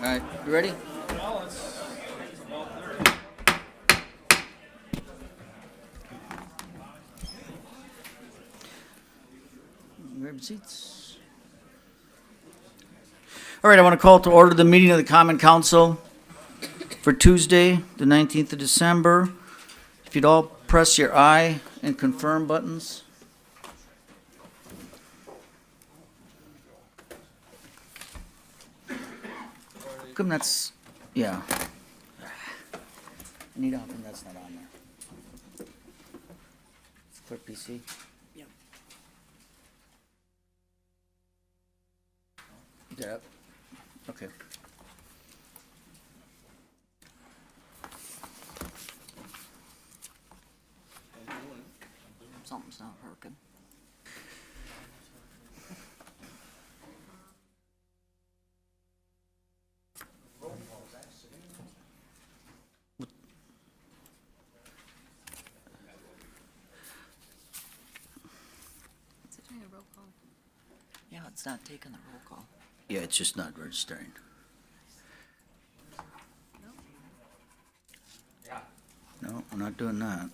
right, you ready? Grab your seats. All right, I want to call to order the meeting of the Common Council for Tuesday, the 19th of December. If you'd all press your aye and confirm buttons. Come, that's, yeah. Need how come that's not on there? Clerk PC? Yep. Yep. Okay. Something's not working. Is it doing a roll call? Yeah, it's not taking the roll call. Yeah, it's just not registering. No, I'm not doing that.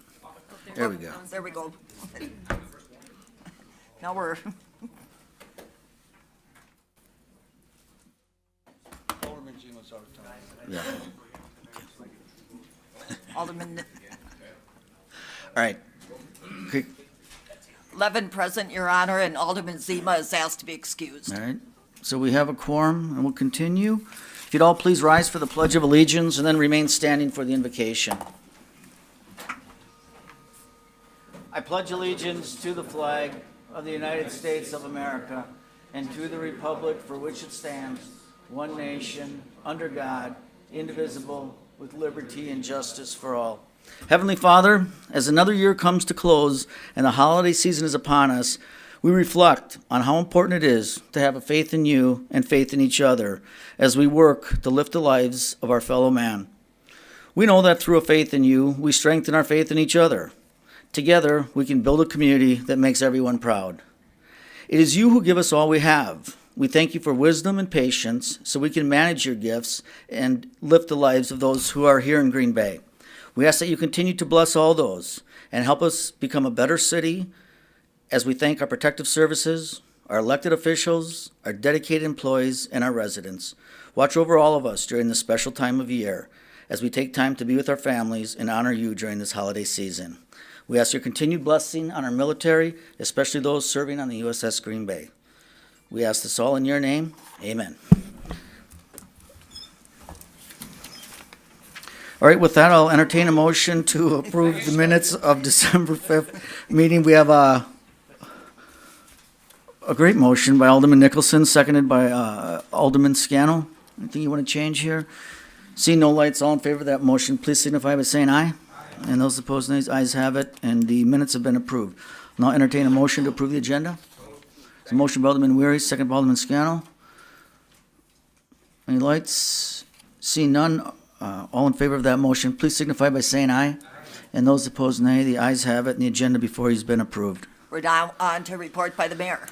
There we go. There we go. Now we're, Alderman Jima's out of town. Yeah. Alderman All right. Okay. Levin present, Your Honor, and Alderman Zima is asked to be excused. All right. So we have a quorum, and we'll continue. If you'd all please rise for the Pledge of Allegiance and then remain standing for the invocation. I pledge allegiance to the flag of the United States of America and to the republic for which it stands, one nation, under God, indivisible, with liberty and justice for all. Heavenly Father, as another year comes to close and the holiday season is upon us, we reflect on how important it is to have a faith in you and faith in each other as we work to lift the lives of our fellow man. We know that through a faith in you, we strengthen our faith in each other. Together, we can build a community that makes everyone proud. It is you who give us all we have. We thank you for wisdom and patience so we can manage your gifts and lift the lives of those who are here in Green Bay. We ask that you continue to bless all those and help us become a better city as we thank our protective services, our elected officials, our dedicated employees, and our residents. Watch over all of us during this special time of year as we take time to be with our families and honor you during this holiday season. We ask your continued blessing on our military, especially those serving on the USS Green Bay. We ask this all in your name. Amen. All right, with that, I'll entertain a motion to approve the minutes of December 5th meeting. We have a great motion by Alderman Nicholson, seconded by Alderman Scannell. Anything you want to change here? See no lights, all in favor of that motion, please signify by saying aye. And those opposed, nays, ayes have it, and the minutes have been approved. Now entertain a motion to approve the agenda. It's a motion by Alderman Weary, second by Alderman Scannell. Any lights? See none, all in favor of that motion, please signify by saying aye. And those opposed, nay. The ayes have it, and the agenda before you has been approved. We're now on to report by the mayor.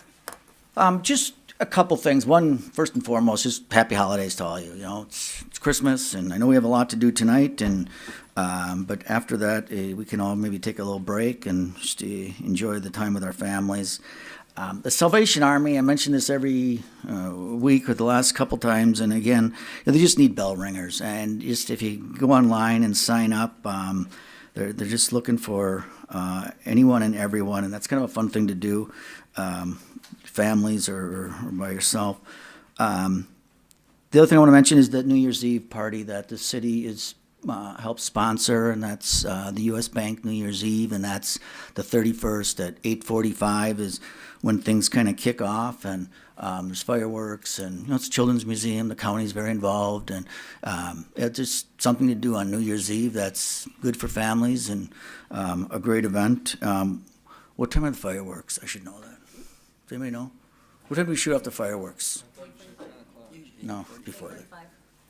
Just a couple things. One, first and foremost, just happy holidays to all you. You know, it's Christmas, and I know we have a lot to do tonight, and but after that, we can all maybe take a little break and just enjoy the time with our families. The Salvation Army, I mention this every week or the last couple times, and again, they just need bell ringers. And just if you go online and sign up, they're just looking for anyone and everyone, and that's kind of a fun thing to do, families or by yourself. The other thing I want to mention is that New Year's Eve party that the city is helps sponsor, and that's the U.S. Bank New Year's Eve, and that's the 31st at 8:45 is when things kind of kick off, and there's fireworks, and it's a children's museum. The county's very involved, and it's just something to do on New Year's Eve that's good for families and a great event. What time are the fireworks? I should know that. Does anybody know? What time do we shoot off the fireworks? No, before that.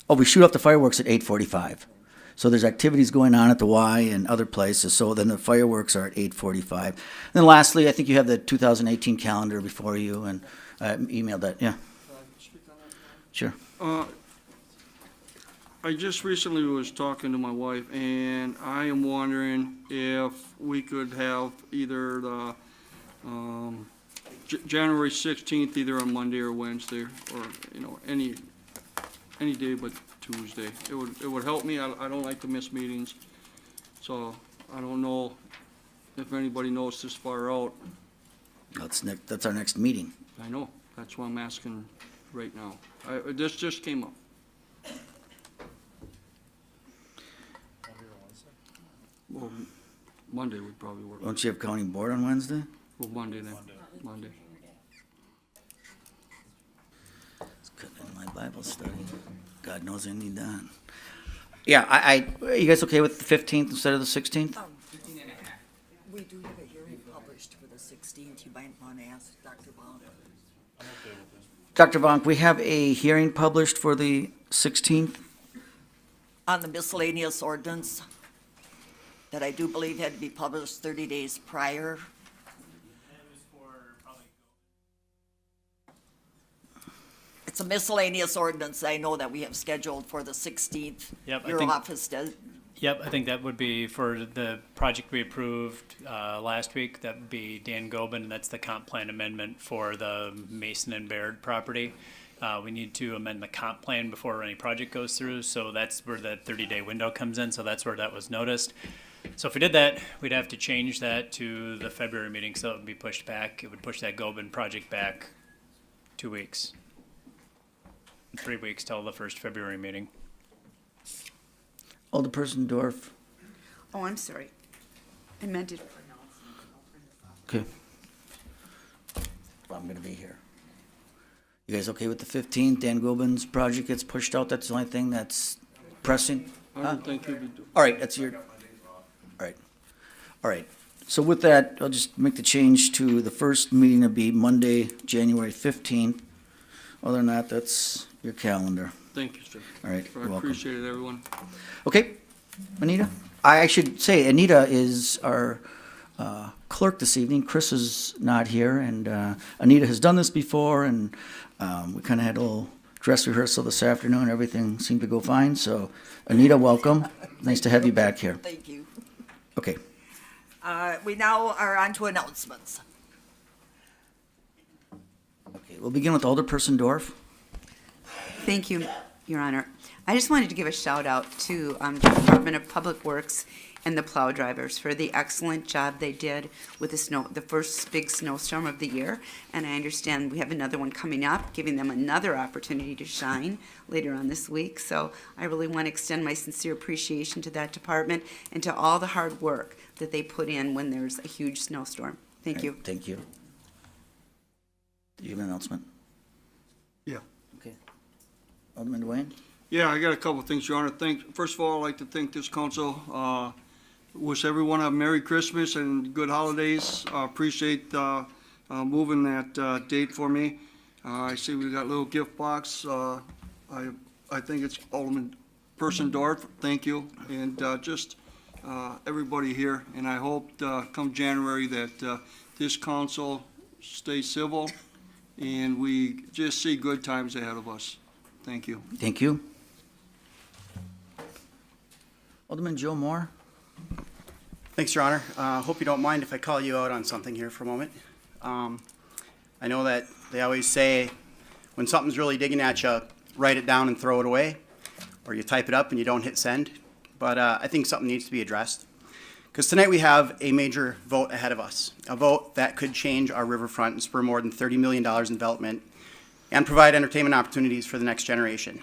Oh, we shoot off the fireworks at 8:45. So there's activities going on at the Y and other places, so then the fireworks are at 8:45. Then lastly, I think you have the 2018 calendar before you, and emailed that, yeah, Can I speak on that? sure. I just recently was talking to my wife, and I am wondering if we could have either the, January 16th, either on Monday or Wednesday, or, any day but Tuesday. It would help me. I don't like to miss meetings, so I don't know if anybody knows this far out. That's our next meeting. I know, that's why I'm asking right now. This just came up. Well, Monday would probably work. Don't you have county board on Wednesday? Well, Monday then, Monday. It's cutting in my Bible study. God knows I need that. Yeah, are you guys okay with the 15th instead of the 16th? We do have a hearing published for the 16th. You might want to ask Dr. Bond. Dr. Vonk, we have a hearing published for the 16th. On the miscellaneous ordinance that I do believe had to be published 30 days prior. It's a miscellaneous ordinance I know that we have scheduled for the 16th. Yep, I Your think- office does. Yep, I think that would be for the project we approved last week. That would be Dan Gobin. That's the comp plan amendment for the Mason and Baird property. We need to amend the comp plan before any project goes through, so that's where the 30-day window comes in, so that's where that was noticed. So if we did that, we'd have to change that to the February meeting, so it would be pushed back. It would push that Gobin project back 2 weeks. 3 weeks till the first February meeting. Alderperson Dorf. Oh, I'm sorry. I meant it. Okay. Well, I'm gonna be here. You guys okay with the 15th? Dan Gobin's project gets pushed out. That's the only thing that's pressing? I don't think you'd be, All right, that's your, all right. All right. So with that, I'll just make the change to the first meeting to be Monday, January 15th. Other than that, that's your calendar. thank you, sir. All right, I you're welcome. appreciate it, everyone. Okay, Anita? I should say Anita is our clerk this evening. Chris is not here, and Anita has done this before, and we kind of had a little dress rehearsal this afternoon. Everything seemed to go fine, so Anita, welcome. Nice to have you back here. Thank you. Okay. We now are on to announcements. Okay, we'll begin with Alderperson Dorf. Thank you, Your Honor. I just wanted to give a shout out to the Department of Public Works and the plow drivers for the excellent job they did with the first big snowstorm of the year. And I understand we have another one coming up, giving them another opportunity to shine later on this week. So I really want to extend my sincere appreciation to that department and to all the hard work that they put in when there's a huge snowstorm. Thank you. Thank you. Do you have an announcement? Yeah. Okay. Alderman Dwayne? Yeah, I got a couple of things, Your Honor. First of all, I'd like to thank this council. Wish everyone a Merry Christmas and good holidays. Appreciate moving that date for me. I see we got a little gift box. I think it's Alderperson Dorf. Thank you. And just everybody here. And I hope come January that this council stays civil and we just see good times ahead of us. Thank you. Thank you. Alderman Joe Moore? Thanks, Your Honor. Hope you don't mind if I call you out on something here for a moment. I know that they always say when something's really digging at you, write it down and throw it away, or you type it up and you don't hit send. But I think something needs to be addressed. Because tonight we have a major vote ahead of us, a vote that could change our riverfront and spur more than $30 million in development and provide entertainment opportunities for the next generation.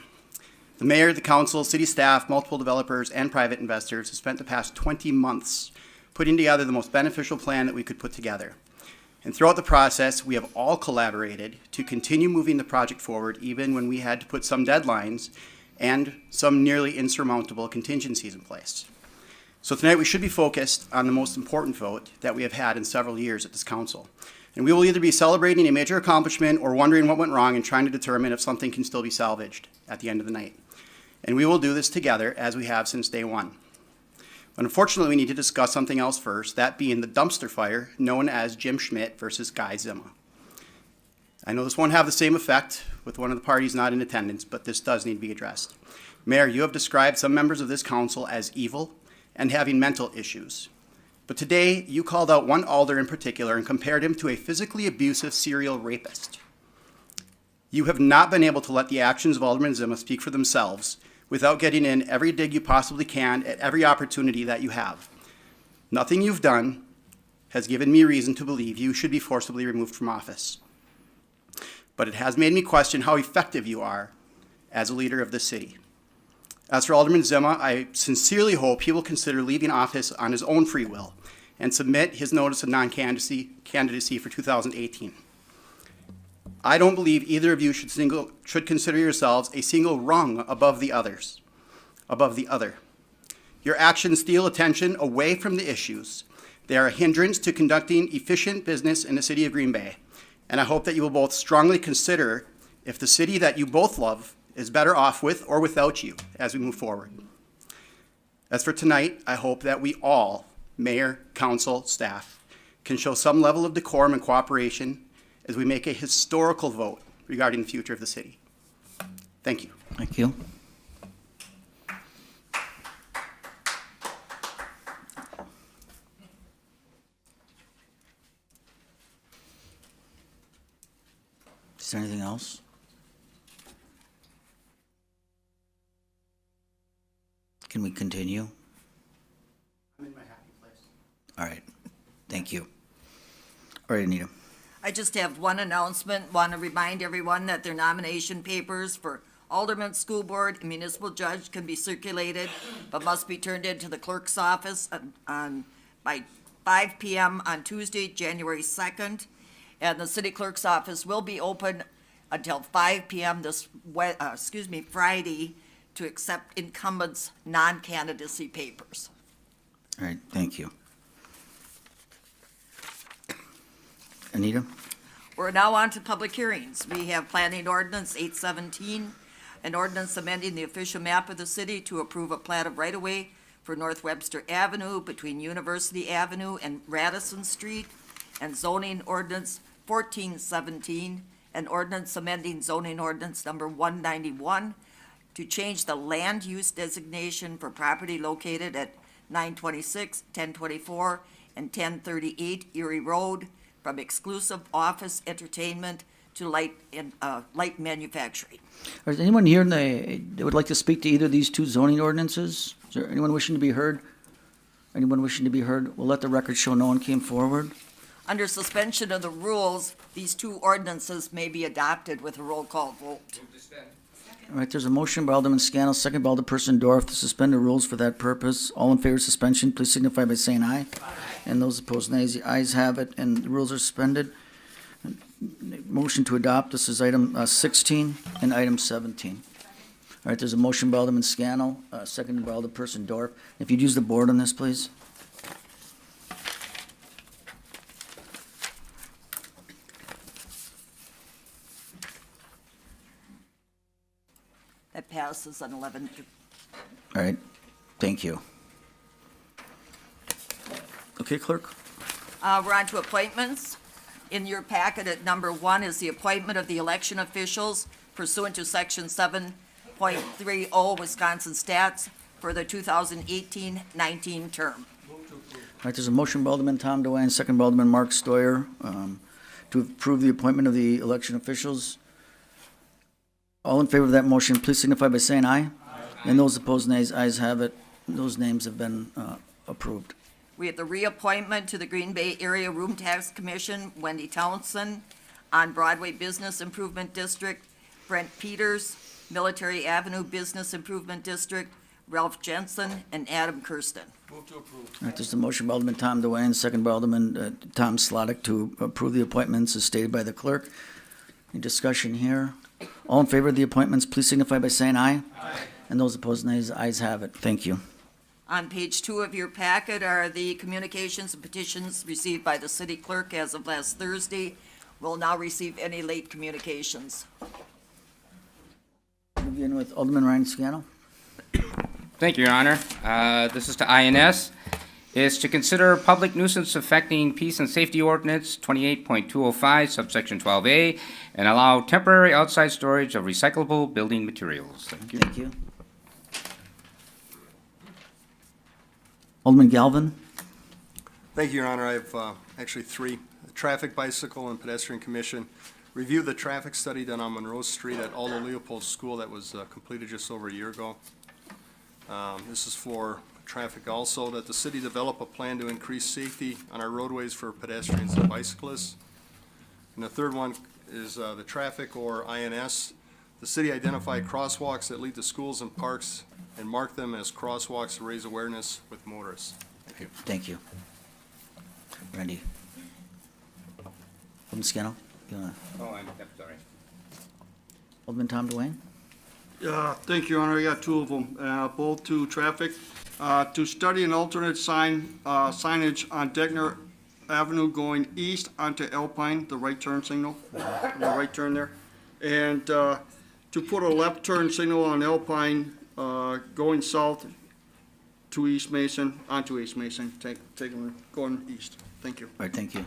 The mayor, the council, city staff, multiple developers, and private investors have spent the past 20 months putting together the most beneficial plan that we could put together. And throughout the process, we have all collaborated to continue moving the project forward, even when we had to put some deadlines and some nearly insurmountable contingencies in place. So tonight we should be focused on the most important vote that we have had in several years at this council. And we will either be celebrating a major accomplishment or wondering what went wrong and trying to determine if something can still be salvaged at the end of the night. And we will do this together as we have since day one. But unfortunately, we need to discuss something else first, that being the dumpster fire known as Jim Schmidt versus Guy Zima. I know this won't have the same effect with one of the parties not in attendance, but this does need to be addressed. Mayor, you have described some members of this council as evil and having mental issues. But today, you called out one alder in particular and compared him to a physically abusive serial rapist. You have not been able to let the actions of Alderman Zima speak for themselves without getting in every dig you possibly can at every opportunity that you have. Nothing you've done has given me reason to believe you should be forcibly removed from office. But it has made me question how effective you are as a leader of this city. As for Alderman Zima, I sincerely hope he will consider leaving office on his own free will and submit his notice of non-candidacy for 2018. I don't believe either of you should consider yourselves a single rung above the other. Your actions steal attention away from the issues. They are a hindrance to conducting efficient business in the city of Green Bay. And I hope that you will both strongly consider if the city that you both love is better off with or without you as we move forward. As for tonight, I hope that we all, mayor, council, staff, can show some level of decorum and cooperation as we make a historical vote regarding the future of the city. Thank you. Thank you. Is there anything else? Can we continue? I'm in my happy place. All right. Thank you. All right, Anita. I just have one announcement. Want to remind everyone that their nomination papers for alderman, school board, and municipal judge can be circulated, but must be turned into the clerk's office by 5 p.m. on Tuesday, January 2nd. And the city clerk's office will be open until 5 p.m. Friday to accept incumbents' non-candidacy papers. All right, thank you. Anita? We're now on to public hearings. We have Planning Ordinance 817, an ordinance amending the official map of the city to approve a plat of right-of-way for North Webster Avenue between University Avenue and Radisson Street, and zoning ordinance 1417, an ordinance amending zoning ordinance number 191 to change the land use designation for property located at 926, 1024, and 1038 Erie Road from exclusive office entertainment to light manufacturing. Is anyone here that would like to speak to either of these two zoning ordinances? Is there anyone wishing to be heard? Anyone wishing to be heard? We'll let the record show no one came forward. Under suspension of the rules, these two ordinances may be adopted with a roll call vote. All right, there's a motion by Alderman Scannell, second by Alderperson Dorf to suspend the rules for that purpose. All in favor of suspension, please signify by saying aye. And those opposed, nays. The ayes have it, and the rules are suspended. Motion to adopt, this is item 16 and item 17. All right, there's a motion by Alderman Scannell, seconded by Alderperson Dorf. If you'd use the board on this, please. That passes on 11. All right, thank you. Okay, clerk? We're on to appointments. In your packet at number 1 is the appointment of the election officials pursuant to section 7.30 Wisconsin Stats for the 2018-19 term. All right, there's a motion by Alderman Tom DeWine, second by Alderman Mark Stoyer, to approve the appointment of the election officials. All in favor of that motion, please signify by saying aye. And those opposed, nays. Ayes have it. Those names have been approved. We have the reappointment to the Green Bay Area Room Tax Commission, Wendy Townsend, on Broadway Business Improvement District, Brent Peters, Military Avenue Business Improvement District, Ralph Jensen, and Adam Kirsten. All right, there's a motion by Alderman Tom DeWine, second by Alderman Tom Slottick to approve the appointments as stated by the clerk. Any discussion here? All in favor of the appointments, please signify by saying aye. Aye. And those opposed, nays. Ayes have it. Thank you. On page 2 of your packet are the communications and petitions received by the city clerk as of last Thursday. Will now receive any late communications. Begin with Alderman Ryan Scannell. Thank you, Your Honor. This is to INS. Is to consider public nuisance affecting peace and safety ordinance 28.205 subsection 12A and allow temporary outside storage of recyclable building materials. Thank you. Thank you. Alderman Galvin? Thank you, Your Honor. I have actually three. The Traffic, Bicycle, and Pedestrian Commission reviewed the traffic study done on Monroe Street at Aldo Leopold School that was completed just over a year ago. This is for traffic also, that the city develop a plan to increase safety on our roadways for pedestrians and bicyclists. And the third one is the traffic, or INS. The city identify crosswalks that lead to schools and parks and mark them as crosswalks to raise awareness with motorists. Thank you. Randy? Alderman Scannell? You wanna- Oh, I'm sorry. Alderman Tom Dwayne? Thank you, Your Honor. I got two of them, both to traffic. To study an alternate signage on Degner Avenue going east onto Alpine, the right turn signal, the right turn there. And to put a left turn signal on Alpine going south to East Mason, onto East Mason, going east. Thank you. All right, thank you.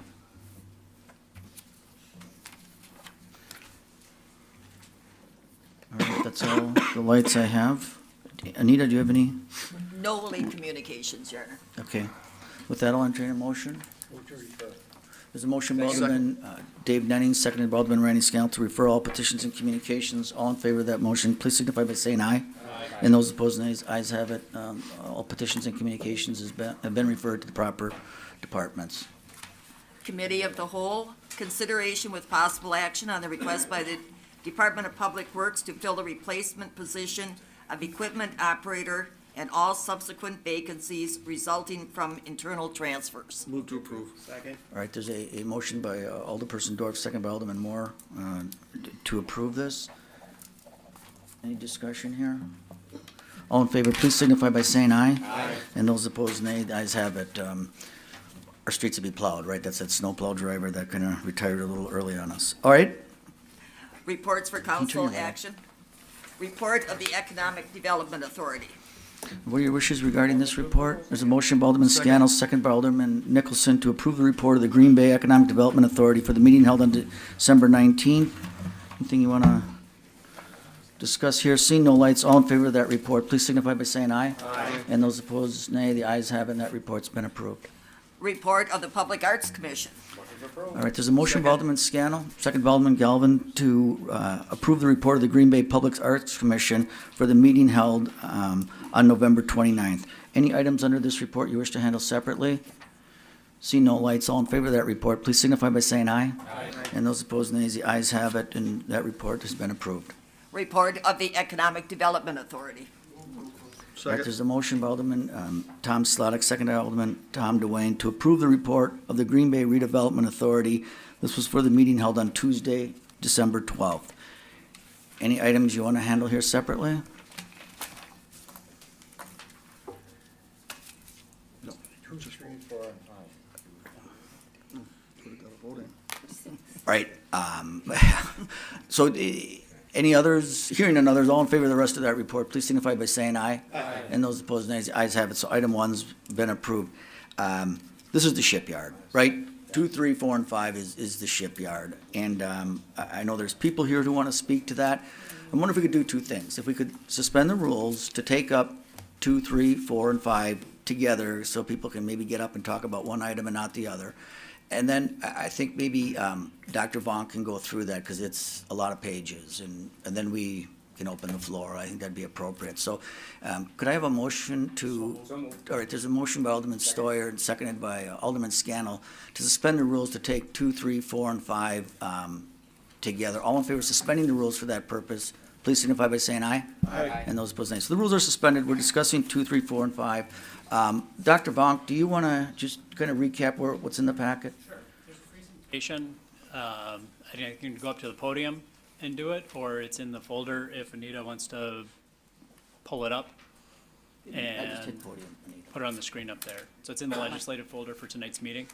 All right, that's all the lights I have. Anita, do you have any? No late communications, Your Honor. Okay. With that, I'll entertain a motion. There's a motion by Alderman Dave Nenning, seconded by Alderman Randy Scannell to refer all petitions and communications. All in favor of that motion, please signify by saying aye. And those opposed, nays. Ayes have it. All petitions and communications have been referred to the proper departments. Committee of the Whole, consideration with possible action on the request by the Department of Public Works to fill the replacement position of equipment operator and all subsequent vacancies resulting from internal transfers. Move to approve. Second. All right, there's a motion by Alderperson Dorf, second by Alderman Moore, to approve this. Any discussion here? All in favor, please signify by saying aye. Aye. And those opposed, nay. The ayes have it. Our streets will be plowed, right? That's that snowplow driver that kind of retired a little early on us. All right, Reports for council Continue. action. Report of the Economic Development Authority. what are your wishes regarding this report? There's a motion by Alderman Scannell, second by Alderman Nicholson to approve the report of the Green Bay Economic Development Authority for the meeting held on December 19th. Anything you want to discuss here? Seeing no lights, all in favor of that report, please signify by saying aye. Aye. And those opposed, nay. The ayes have it, and that report's been approved. Report of the Public Arts Commission. All right, there's a motion by Alderman Scannell, second by Alderman Galvin to approve the report of the Green Bay Public Arts Commission for the meeting held on November 29th. Any items under this report you wish to handle separately? See no lights, all in favor of that report, please signify by saying aye. Aye. And those opposed, nays. The ayes have it, and that report has been approved. Report of the Economic Development Authority. All right, there's a motion by Alderman Tom Slotnick, second by Alderman Tom Dwayne, to approve the report of the Green Bay Redevelopment Authority. This was for the meeting held on Tuesday, December 12th. Any items you want to handle here separately? All right, so any others, hearing none others, all in favor of the rest of that report, please signify by saying aye. Aye. And those opposed, nays. The ayes have it, so item one's been approved. This is the shipyard, right? 2, 3, 4, and 5 is the shipyard. And I know there's people here who want to speak to that. I wonder if we could do two things. If we could suspend the rules to take up 2, 3, 4, and 5 together, so people can maybe get up and talk about one item and not the other. And then I think maybe Dr. Vaughn can go through that, because it's a lot of pages, and then we can open the floor. I think that'd be appropriate. So could I have a motion to, all right, there's a motion by Alderman Stoyer and seconded by Alderman Scannell to suspend the rules to take 2, 3, 4, and 5 together. All in favor of suspending the rules for that purpose, please signify by saying aye. Aye. And those opposed, nay. So the rules are suspended. We're discussing 2, 3, 4, and 5. Dr. Vonk, do you want to just kind of recap what's in the packet? Sure. There's a presentation. I think I can go up to the podium and do it, or it's in the folder if Anita wants to pull it up I just hit and podium, Anita. put it on the screen up there. So it's in the legislative folder for tonight's meeting.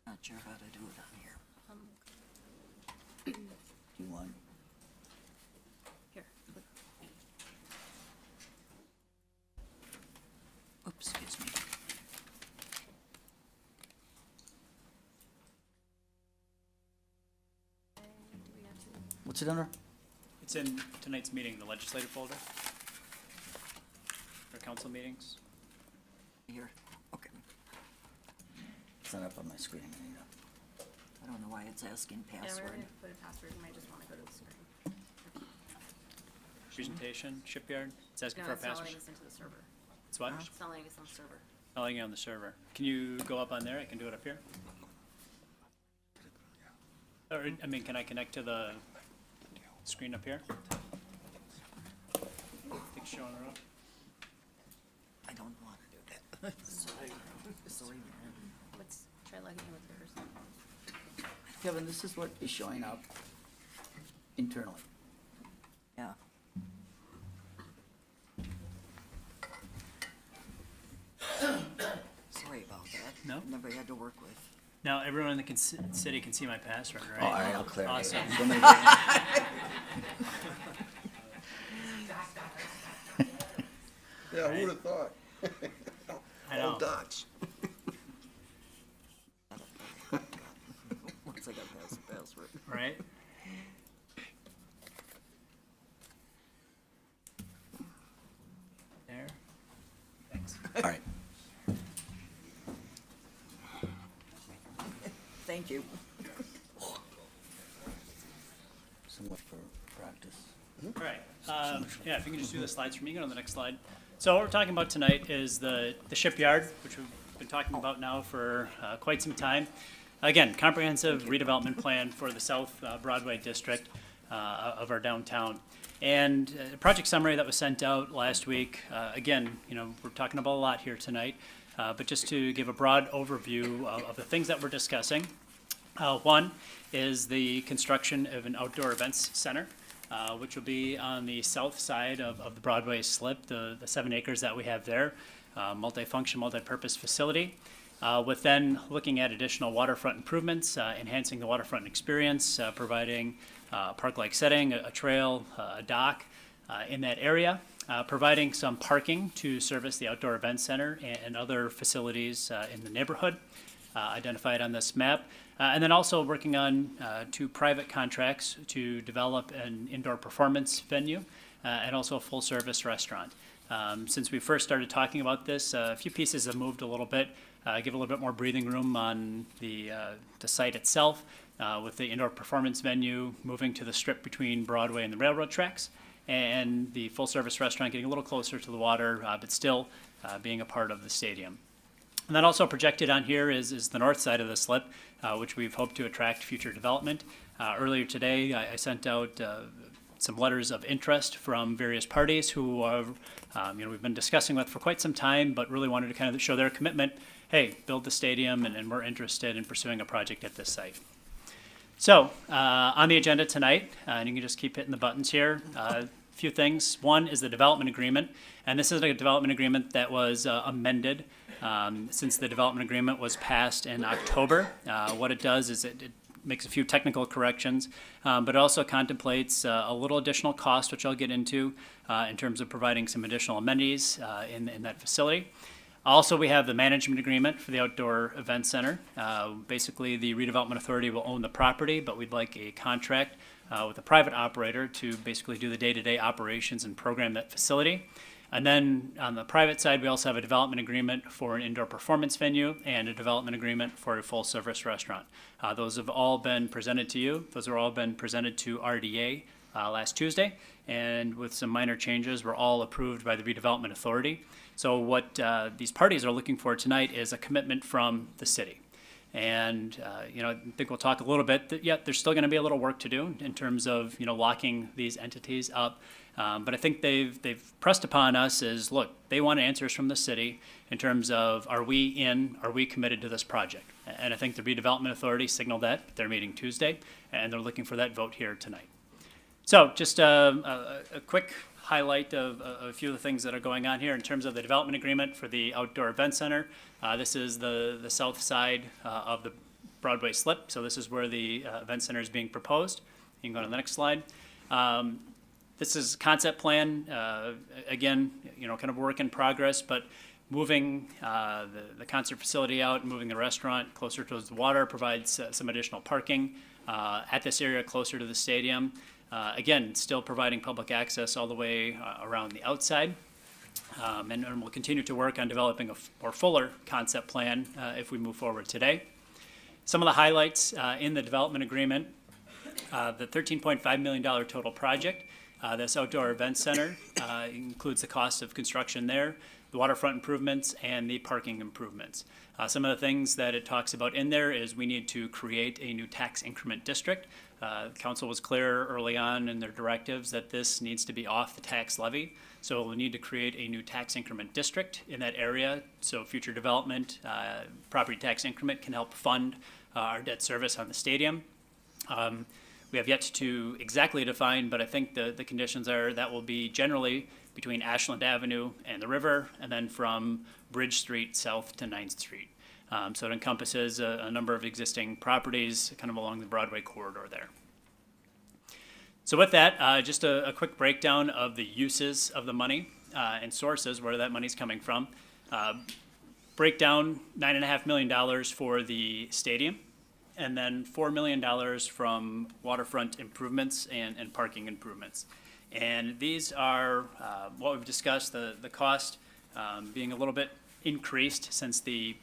Not sure how to do it on here. Do you want? Here. Oops, excuse me. What's it under? It's in tonight's meeting, the legislative folder. For council meetings. Here, okay. It's not up on my screen. I don't know why it's asking Yeah, we're password. gonna put a password, you might just wanna go to the screen. Presentation, shipyard, it's asking No, for a it's not password. letting us into the server. It's what? It's not letting us on the server. Not letting you on the server. Can you go up on there? I can do it up here. Or, I mean, can I connect to the screen up here? Think showing her up? I don't want to do that. Sorry, man. Let's try logging in with yours. Kevin, this is what is showing up internally. Yeah. Sorry about that. No? Never had to work with. Now, everyone in the city can see my password, right? Oh, all right, I'll clear it. Awesome. So many- Yeah, who'd have thought? I know. dots. Once I got past the password. Right? There. Thanks. All right. Thank you. Somewhat for practice. All right. Yeah, if you can just do the slides for me, go to the next slide. So what we're talking about tonight is the shipyard, which we've been talking about now for quite some time. Again, comprehensive redevelopment plan for the South Broadway district of our downtown. And a project summary that was sent out last week, again, you know, we're talking about a lot here tonight, but just to give a broad overview of the things that we're discussing. One is the construction of an outdoor events center, which will be on the south side of the Broadway slip, the 7 acres that we have there, multifunction, multi-purpose facility. With then looking at additional waterfront improvements, enhancing the waterfront experience, providing a park-like setting, a trail, a dock in that area, providing some parking to service the outdoor event center and other facilities in the neighborhood identified on this map. And then also working on 2 private contracts to develop an indoor performance venue and also a full-service restaurant. Since we first started talking about this, a few pieces have moved a little bit, give a little bit more breathing room on the site itself, with the indoor performance venue moving to the strip between Broadway and the railroad tracks, and the full-service restaurant getting a little closer to the water, but still being a part of the stadium. And then also projected on here is the north side of the slip, which we've hoped to attract future development. Earlier today, I sent out some letters of interest from various parties who are, we've been discussing with for quite some time, but really wanted to kind of show their commitment. Hey, build the stadium, and we're interested in pursuing a project at this site. So, on the agenda tonight, and you can just keep hitting the buttons here, a few things. One is the development agreement, and this is a development agreement that was amended since the development agreement was passed in October. What it does is it makes a few technical corrections, but it also contemplates a little additional cost, which I'll get into in terms of providing some additional amenities in that facility. Also, we have the management agreement for the outdoor event center. Basically, the redevelopment authority will own the property, but we'd like a contract with a private operator to basically do the day-to-day operations and program that facility. And then on the private side, we also have a development agreement for an indoor performance venue and a development agreement for a full-service restaurant. Those have all been presented to you. Those have all been presented to RDA last Tuesday, and with some minor changes, were all approved by the redevelopment authority. So what these parties are looking for tonight is a commitment from the city. And, I think we'll talk a little bit that, yeah, there's still going to be a little work to do in terms of, locking these entities up. But I think they've pressed upon us is, look, they want answers from the city in terms of, are we committed to this project? And I think the redevelopment authority signaled that at their meeting Tuesday, and they're looking for that vote here tonight. So just a quick highlight of a few of the things that are going on here in terms of the development agreement for the outdoor event center. This is the south side of the Broadway slip, so this is where the event center is being proposed. You can go to the next slide. This is concept plan, again, kind of work in progress, but moving the concert facility out, moving the restaurant closer towards the water provides some additional parking at this area closer to the stadium. Again, still providing public access all the way around the outside. And we'll continue to work on developing a more fuller concept plan if we move forward today. Some of the highlights in the development agreement, the $13.5 million total project. This outdoor event center includes the cost of construction there, the waterfront improvements, and the parking improvements. Some of the things that it talks about in there is we need to create a new tax increment district. Council was clear early on in their directives that this needs to be off the tax levy. So we'll need to create a new tax increment district in that area. So future development, property tax increment can help fund our debt service on the stadium. We have yet to exactly define, but I think the conditions are that will be generally between Ashland Avenue and the river, and then from Bridge Street south to 9th Street. So it encompasses a number of existing properties kind of along the Broadway corridor there. So with that, just a quick breakdown of the uses of the money and sources, where that money's coming from. Breakdown, $9.5 million for the stadium, and then $4 million from waterfront improvements and parking improvements. And these are what we've discussed, the cost being a little bit increased since the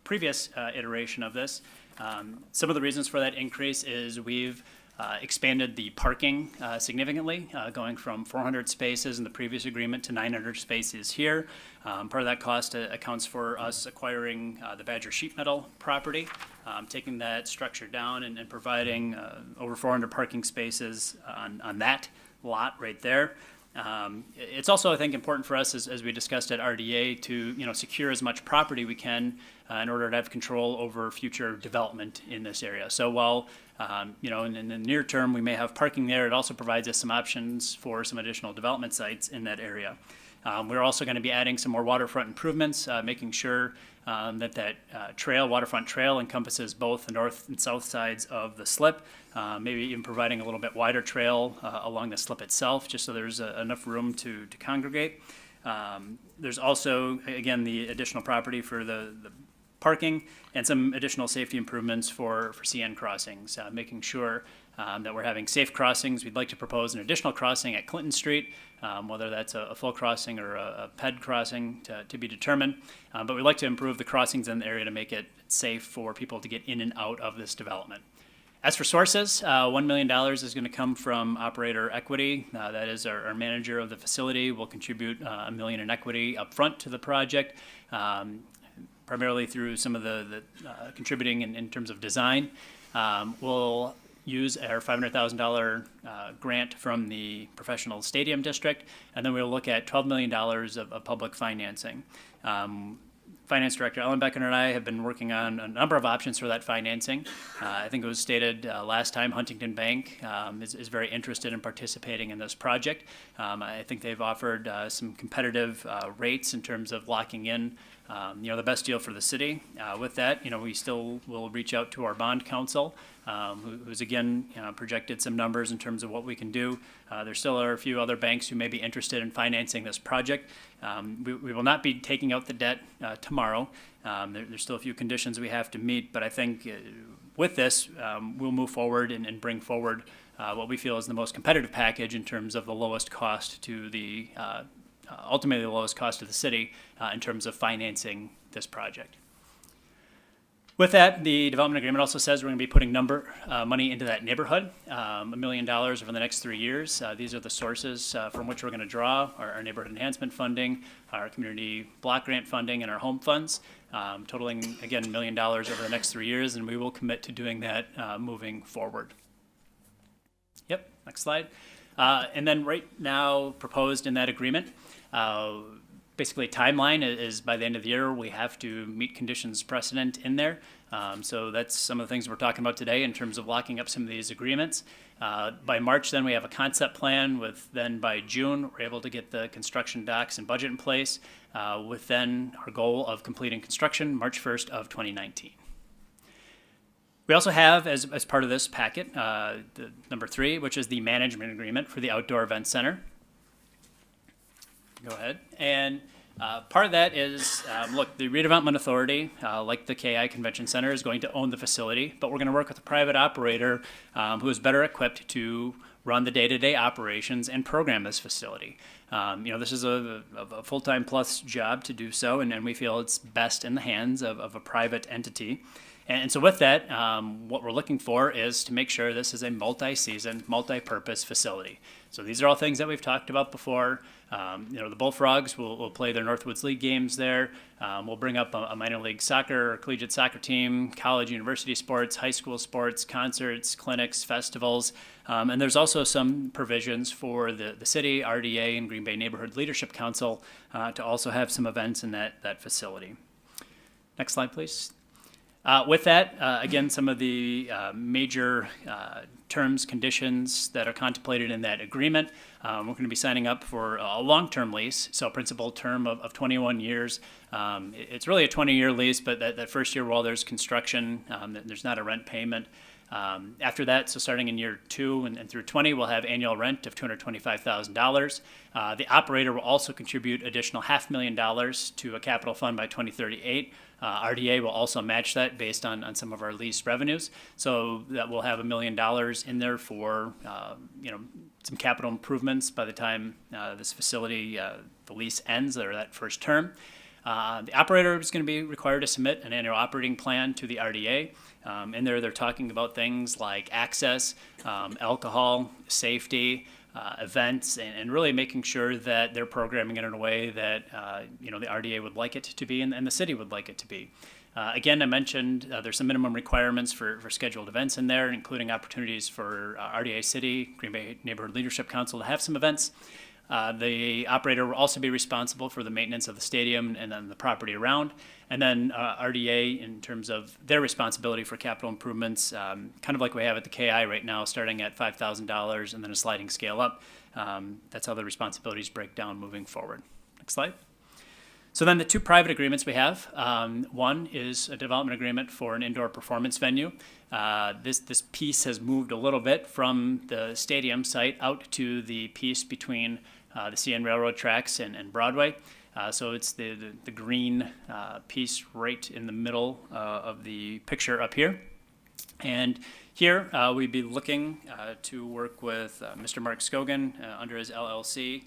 previous iteration of this. Some of the reasons for that increase is we've expanded the parking significantly, going from 400 spaces in the previous agreement to 900 spaces here. Part of that cost accounts for us acquiring the Badger Sheet Metal property, taking that structure down and providing over 400 parking spaces on that lot right there. It's also, I think, important for us, as we discussed at RDA, to secure as much property we can in order to have control over future development in this area. So while in the near term we may have parking there, it also provides us some options for some additional development sites in that area. We're also going to be adding some more waterfront improvements, making sure that waterfront trail encompasses both the north and south sides of the slip, maybe even providing a little bit wider trail along the slip itself, just so there's enough room to congregate. There's also, again, the additional property for the parking and some additional safety improvements for CN crossings, making sure that we're having safe crossings. We'd like to propose an additional crossing at Clinton Street, whether that's a full crossing or a PED crossing to be determined. But we'd like to improve the crossings in the area to make it safe for people to get in and out of this development. As for sources, $1 million is going to come from operator equity. That is our manager of the facility will contribute $1 million in equity up front to the project, primarily through some of the contributing in terms of design. We'll use our $500,000 grant from the professional stadium district, and then we'll look at $12 million of public financing. Finance Director Ellen Becker and I have been working on a number of options for that financing. I think it was stated last time Huntington Bank is very interested in participating in this project. I think they've offered some competitive rates in terms of locking in the best deal for the city. With that, we still will reach out to our bond counsel, who's again projected some numbers in terms of what we can do. There still are a few other banks who may be interested in financing this project. We will not be taking out the debt tomorrow. There's still a few conditions we have to meet, but I think with this, we'll move forward and bring forward what we feel is the most competitive package in terms of the lowest cost to the ultimately the lowest cost to the city in terms of financing this project. With that, the development agreement also says we're going to be putting money into that neighborhood, $1 million over the next 3 years. These are the sources from which we're going to draw our neighborhood enhancement funding, our community block grant funding, and our home funds, totaling, again, $1 million over the next 3 years, and we will commit to doing that moving forward. Yep, next slide. And then right now, proposed in that agreement, basically timeline is by the end of the year, we have to meet conditions precedent in there. So that's some of the things we're talking about today in terms of locking up some of these agreements. By March, then we have a concept plan then by June, we're able to get the construction docs and budget in place with then our goal of completing construction March 1st of 2019. We also have, as part of this packet, the number 3, which is the management agreement for the outdoor event center. Go ahead. And part of that is, look, the redevelopment authority, like the KI Convention Center, is going to own the facility, but we're going to work with a private operator who is better equipped to run the day-to-day operations and program this facility. This is a full-time plus job to do so, and we feel it's best in the hands of a private entity. And so with that, what we're looking for is to make sure this is a multi-season, multi-purpose facility. So these are all things that we've talked about before. The Bullfrogs will play their Northwoods League games there. We'll bring up a minor league soccer or collegiate soccer team, college, university sports, high school sports, concerts, clinics, festivals. And there's also some provisions for the city, RDA, and Green Bay Neighborhood Leadership Council to also have some events in that facility. Next slide, please. With that, again, some of the major terms, conditions that are contemplated in that agreement. We're going to be signing up for a long-term lease, so a principal term of 21 years. It's really a 20-year lease, but that first year while there's construction, there's not a rent payment. After that, so starting in year 2 and through 20, we'll have annual rent of $225,000. The operator will also contribute additional $500,000 to a capital fund by 2038. RDA will also match that based on some of our lease revenues. So that we'll have $1 million in there for some capital improvements by the time this facility, the lease ends, or that first term. The operator is going to be required to submit an annual operating plan to the RDA. In there, they're talking about things like access, alcohol, safety, events, and really making sure that they're programming it in a way that the RDA would like it to be and the city would like it to be. Again, I mentioned there's some minimum requirements for scheduled events in there, including opportunities for RDA City, Green Bay Neighborhood Leadership Council to have some events. The operator will also be responsible for the maintenance of the stadium and then the property around. And then RDA, in terms of their responsibility for capital improvements, kind of like we have at the KI right now, starting at $5,000 and then a sliding scale up. That's how the responsibilities break down moving forward. Next slide. So then the two private agreements we have, one is a development agreement for an indoor performance venue. This piece has moved a little bit from the stadium site out to the piece between the CN Railroad tracks and Broadway. So it's the green piece right in the middle of the picture up here. And here we'd be looking to work with Mr. Mark Scogan under his LLC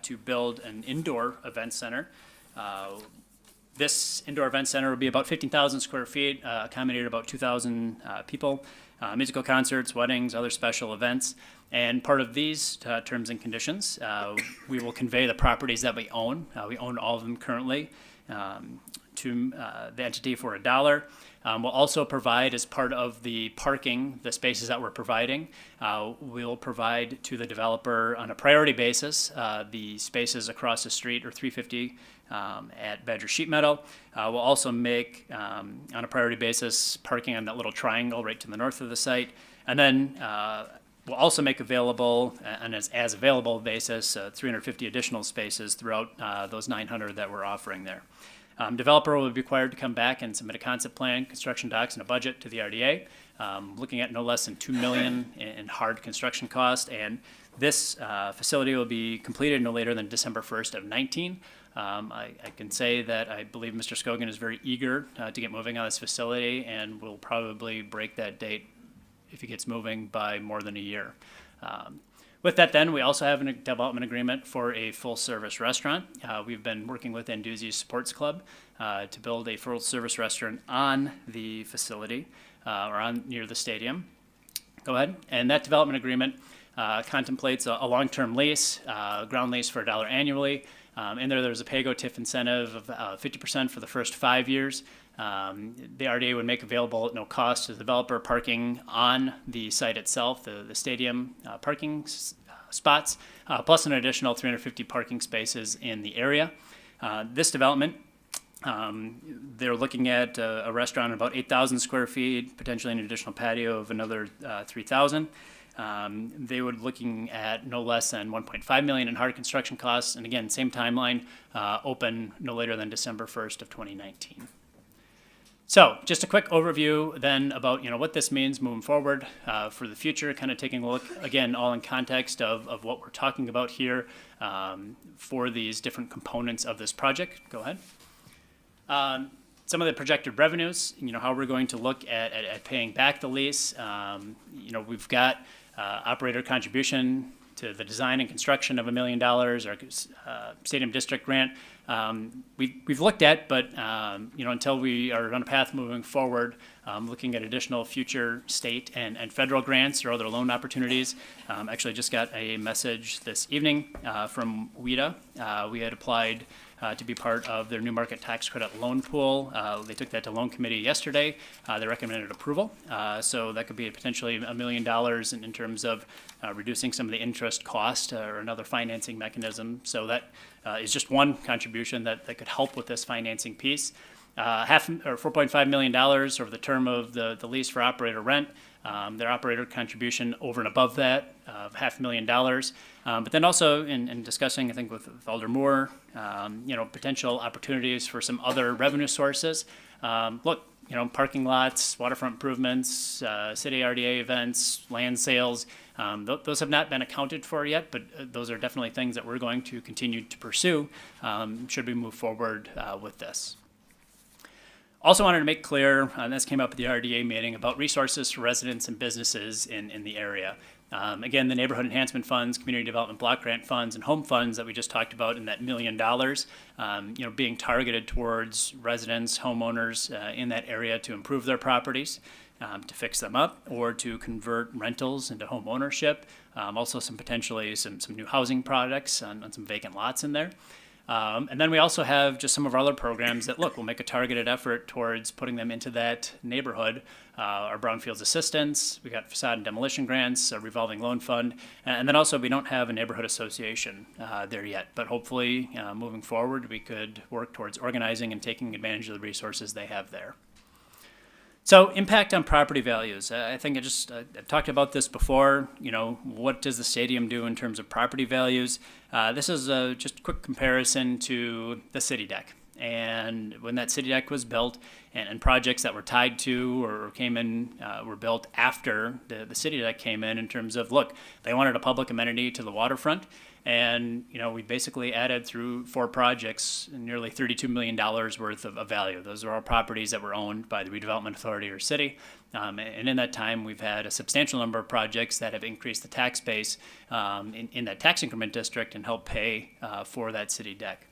to build an indoor event center. This indoor event center will be about 15,000 square feet, accommodate about 2,000 people, musical concerts, weddings, other special events. And part of these terms and conditions, we will convey the properties that we own. We own all of them currently to the entity for $1. We'll also provide, as part of the parking, the spaces that we're providing, we'll provide to the developer on a priority basis the spaces across the street, or 350 at Badger Sheet Meadow. We'll also make, on a priority basis, parking on that little triangle right to the north of the site. And then we'll also make available, on an as available basis, 350 additional spaces throughout those 900 that we're offering there. Developer will be required to come back and submit a concept plan, construction docs, and a budget to the RDA, looking at no less than $2 million in hard construction cost. And this facility will be completed no later than December 1st of 19. I can say that I believe Mr. Scogan is very eager to get moving on this facility, and will probably break that date if he gets moving by more than a year. With that then, we also have a development agreement for a full-service restaurant. We've been working with Anduzzi Sports Club to build a full-service restaurant on the facility, or near the stadium. Go ahead. And that development agreement contemplates a long-term lease, ground lease for $1 annually. In there's a pay-go TIF incentive of 50% for the first 5 years. The RDA would make available at no cost to the developer parking on the site itself, the stadium parking spots, plus an additional 350 parking spaces in the area. This development, they're looking at a restaurant about 8,000 square feet, potentially an additional patio of another 3,000. They were looking at no less than $1.5 million in hard construction costs, and again, same timeline, open no later than December 1st of 2019. So just a quick overview then about what this means moving forward for the future, kind of taking a look, again, all in context of what we're talking about here for these different components of this project. Go ahead. Some of the projected revenues, how we're going to look at paying back the lease. We've got operator contribution to the design and construction of $1 million, our stadium district grant. We've looked at, but until we are on a path moving forward, looking at additional future state and federal grants or other loan opportunities. Actually, just got a message this evening from WIDA. We had applied to be part of their new market tax credit loan pool. They took that to loan committee yesterday. They recommended approval. So that could be potentially $1 million in terms of reducing some of the interest cost or another financing mechanism. So that is just one contribution that could help with this financing piece. $4.5 million over the term of the lease for operator rent. Their operator contribution over and above that of $500,000. But then also in discussing, I think with Alder Moore, potential opportunities for some other revenue sources. Parking lots, waterfront improvements, city RDA events, land sales. Those have not been accounted for yet, but those are definitely things that we're going to continue to pursue should we move forward with this. Also wanted to make clear, and this came up at the RDA meeting, about resources for residents and businesses in the area. Again, the neighborhood enhancement funds, community development block grant funds, and home funds that we just talked about in that $1 million, being targeted towards residents, homeowners in that area to improve their properties, to fix them up, or to convert rentals into home ownership. Also some new housing products on some vacant lots in there. And then we also have just some of our other programs that, we'll make a targeted effort towards putting them into that neighborhood. Our brownfields assistance, we got facade and demolition grants, a revolving loan fund, and then also we don't have a neighborhood association there yet. But hopefully, moving forward, we could work towards organizing and taking advantage of the resources they have there. So impact on property values. I think I've talked about this before. What does the stadium do in terms of property values? This is just a quick comparison to the city deck. And when that city deck was built and projects that were tied to or came in were built after the city deck came in terms of, they wanted a public amenity to the waterfront. And, we basically added through 4 projects nearly $32 million worth of value. Those are all properties that were owned by the redevelopment authority or city. And in that time, we've had a substantial number of projects that have increased the tax base in that tax increment district and helped pay for that city deck.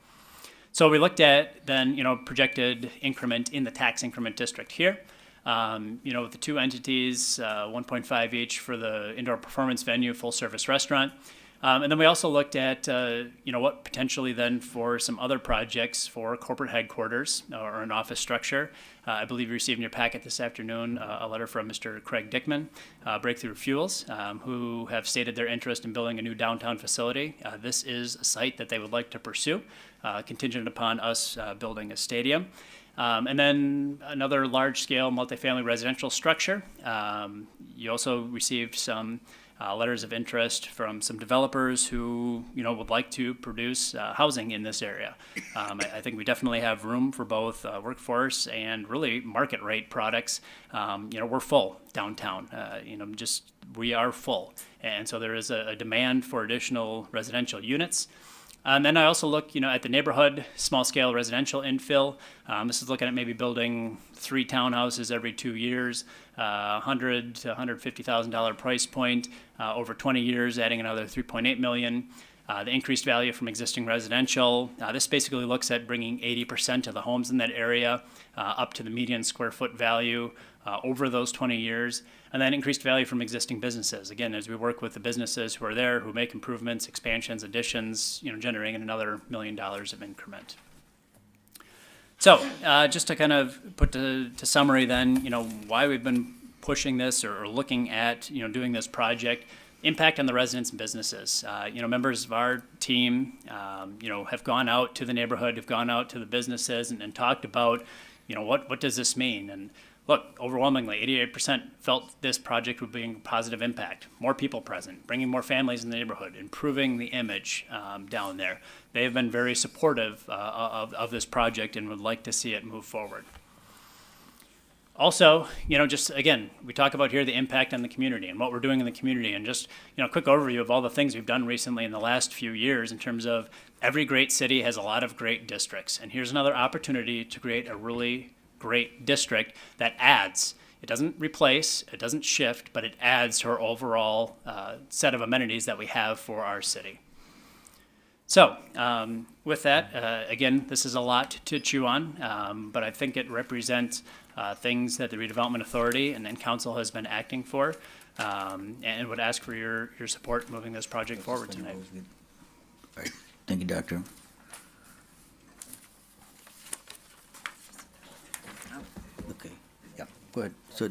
So we looked at then, projected increment in the tax increment district here. With the 2 entities, 1.5 each for the indoor performance venue, full service restaurant. And then we also looked at, what potentially then for some other projects for corporate headquarters or an office structure. I believe you received in your packet this afternoon a letter from Mr. Craig Dickman, Breakthrough Fuels, who have stated their interest in building a new downtown facility. This is a site that they would like to pursue, contingent upon us building a stadium. And then another large-scale multifamily residential structure. You also received some letters of interest from some developers who, would like to produce housing in this area. I think we definitely have room for both workforce and really market rate products. We're full downtown. We are full. And so there is a demand for additional residential units. And then I also look, at the neighborhood, small-scale residential infill. This is looking at maybe building 3 townhouses every 2 years, $100,000 to $150,000 price point, over 20 years, adding another $3.8 million. The increased value from existing residential. This basically looks at bringing 80% of the homes in that area up to the median square foot value over those 20 years. And then increased value from existing businesses. Again, as we work with the businesses who are there, who make improvements, expansions, additions, generating another $1 million of increment. So just to kind of put to summary then, why we've been pushing this or looking at, doing this project. Impact on the residents and businesses. Members of our team, have gone out to the neighborhood, have gone out to the businesses and talked about, what does this mean? And overwhelmingly, 88% felt this project would bring positive impact. More people present, bringing more families in the neighborhood, improving the image down there. They have been very supportive of this project and would like to see it move forward. Also, just again, we talk about here the impact on the community and what we're doing in the community, and just, a quick overview of all the things we've done recently in the last few years in terms of every great city has a lot of great districts. And here's another opportunity to create a really great district that adds, It doesn't replace, it doesn't shift, but it adds to our overall set of amenities that we have for our city. So, with that, again, this is a lot to chew on, but I think it represents things that the Redevelopment Authority and then council has been acting for, and would ask for your support moving this project forward tonight. All right, thank you, Doctor. Okay, yeah, go ahead. So,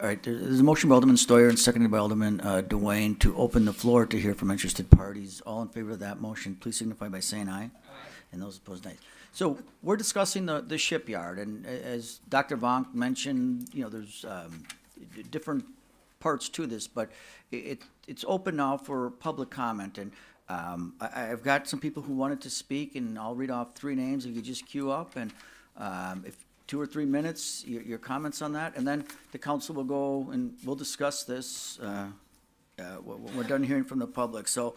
all right, there's a motion by Alderman Stoyer and seconded by Alderman Dwayne to open the floor to hear from interested parties. All in favor of that motion, please signify by saying aye. And those opposed, nay. So we're discussing the shipyard, and as Dr. Vonk mentioned, you know, there's different parts to this, but it's open now for public comment. And I've got some people who wanted to speak, and I'll read off 3 names. If you just queue up, and if 2 or 3 minutes, your comments on that, and then the council will go and we'll discuss this when we're done hearing from the public. So,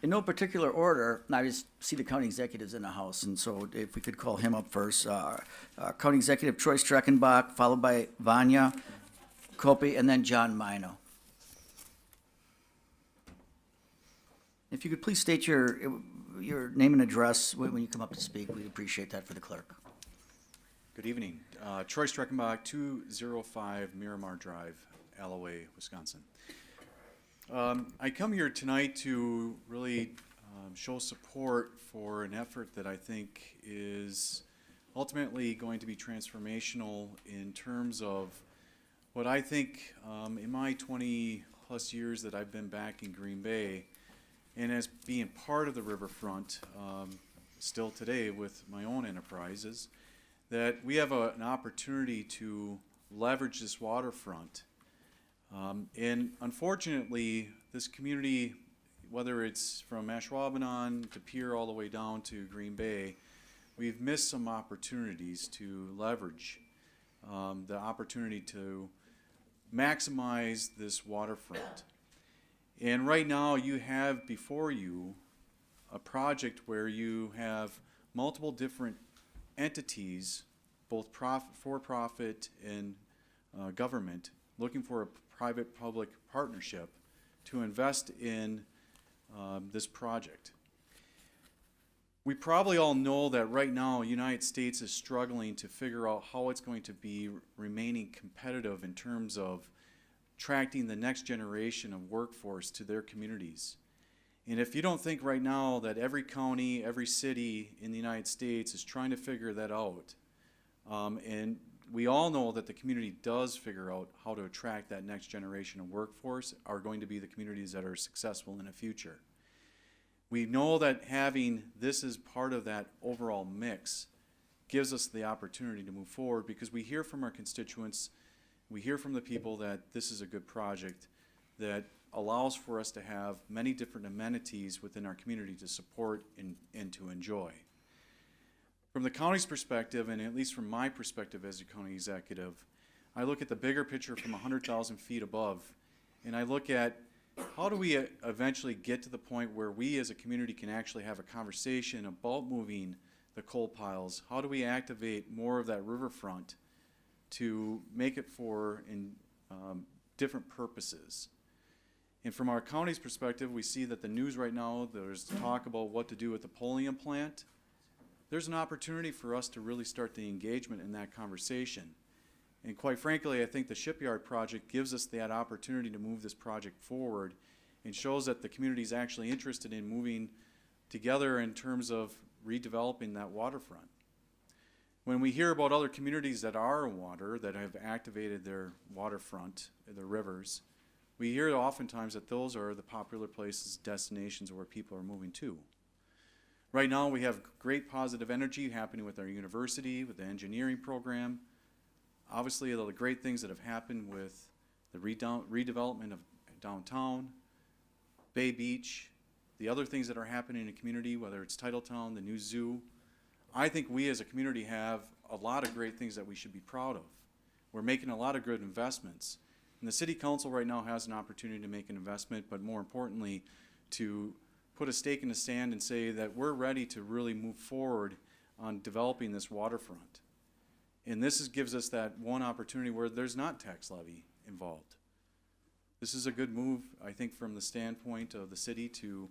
in no particular order, I just see the county executives in the house, and so if we could call him up first. County Executive Troy Streckenbach, followed by Vanya Kopi, and then John Mino. If you could please state your name and address when you come up to speak, we'd appreciate that for the clerk. Good evening. Troy Streckenbach, 205 Miramar Drive, Alloway, Wisconsin. I come here tonight to really show support for an effort that I think is ultimately going to be transformational in terms of what I think in my 20-plus years that I've been back in Green Bay, and as being part of the riverfront still today with my own enterprises, that we have an opportunity to leverage this waterfront. And unfortunately, this community, whether it's from Ashwaubenon to Pier all the way down to Green Bay, we've missed some opportunities to leverage the opportunity to maximize this waterfront. And right now you have before you a project where you have multiple different entities, both for-profit and government, looking for a private-public partnership to invest in this project. We probably all know that right now the United States is struggling to figure out how it's going to be remaining competitive in terms of attracting the next generation of workforce to their communities. And if you don't think right now that every county, every city in the United States is trying to figure that out, and we all know that the community does figure out how to attract that next generation of workforce, are going to be the communities that are successful in the future. We know that having this as part of that overall mix gives us the opportunity to move forward, because we hear from our constituents, we hear from the people that this is a good project that allows for us to have many different amenities within our community to support and to enjoy. From the county's perspective, and at least from my perspective as a county executive, I look at the bigger picture from 100,000 feet above, and I look at how do we eventually get to the point where we as a community can actually have a conversation about moving the coal piles? How do we activate more of that riverfront to make it for different purposes? And from our county's perspective, we see that the news right now, there's talk about what to do with the Pulliam plant. There's an opportunity for us to really start the engagement in that conversation. And quite frankly, I think the shipyard project gives us that opportunity to move this project forward and shows that the community is actually interested in moving together in terms of redeveloping that waterfront. When we hear about other communities that are in water, that have activated their waterfront, their rivers, we hear oftentimes that those are the popular places, destinations where people are moving to. Right now we have great positive energy happening with our university, with the engineering program. Obviously, the great things that have happened with the redevelopment of downtown, Bay Beach, the other things that are happening in the community, whether it's Titletown, the new zoo. I think we as a community have a lot of great things that we should be proud of. We're making a lot of good investments. And the city council right now has an opportunity to make an investment, but more importantly, to put a stake in the sand and say that we're ready to really move forward on developing this waterfront. And gives us that one opportunity where there's not tax levy involved. This is a good move, I think, from the standpoint of the city to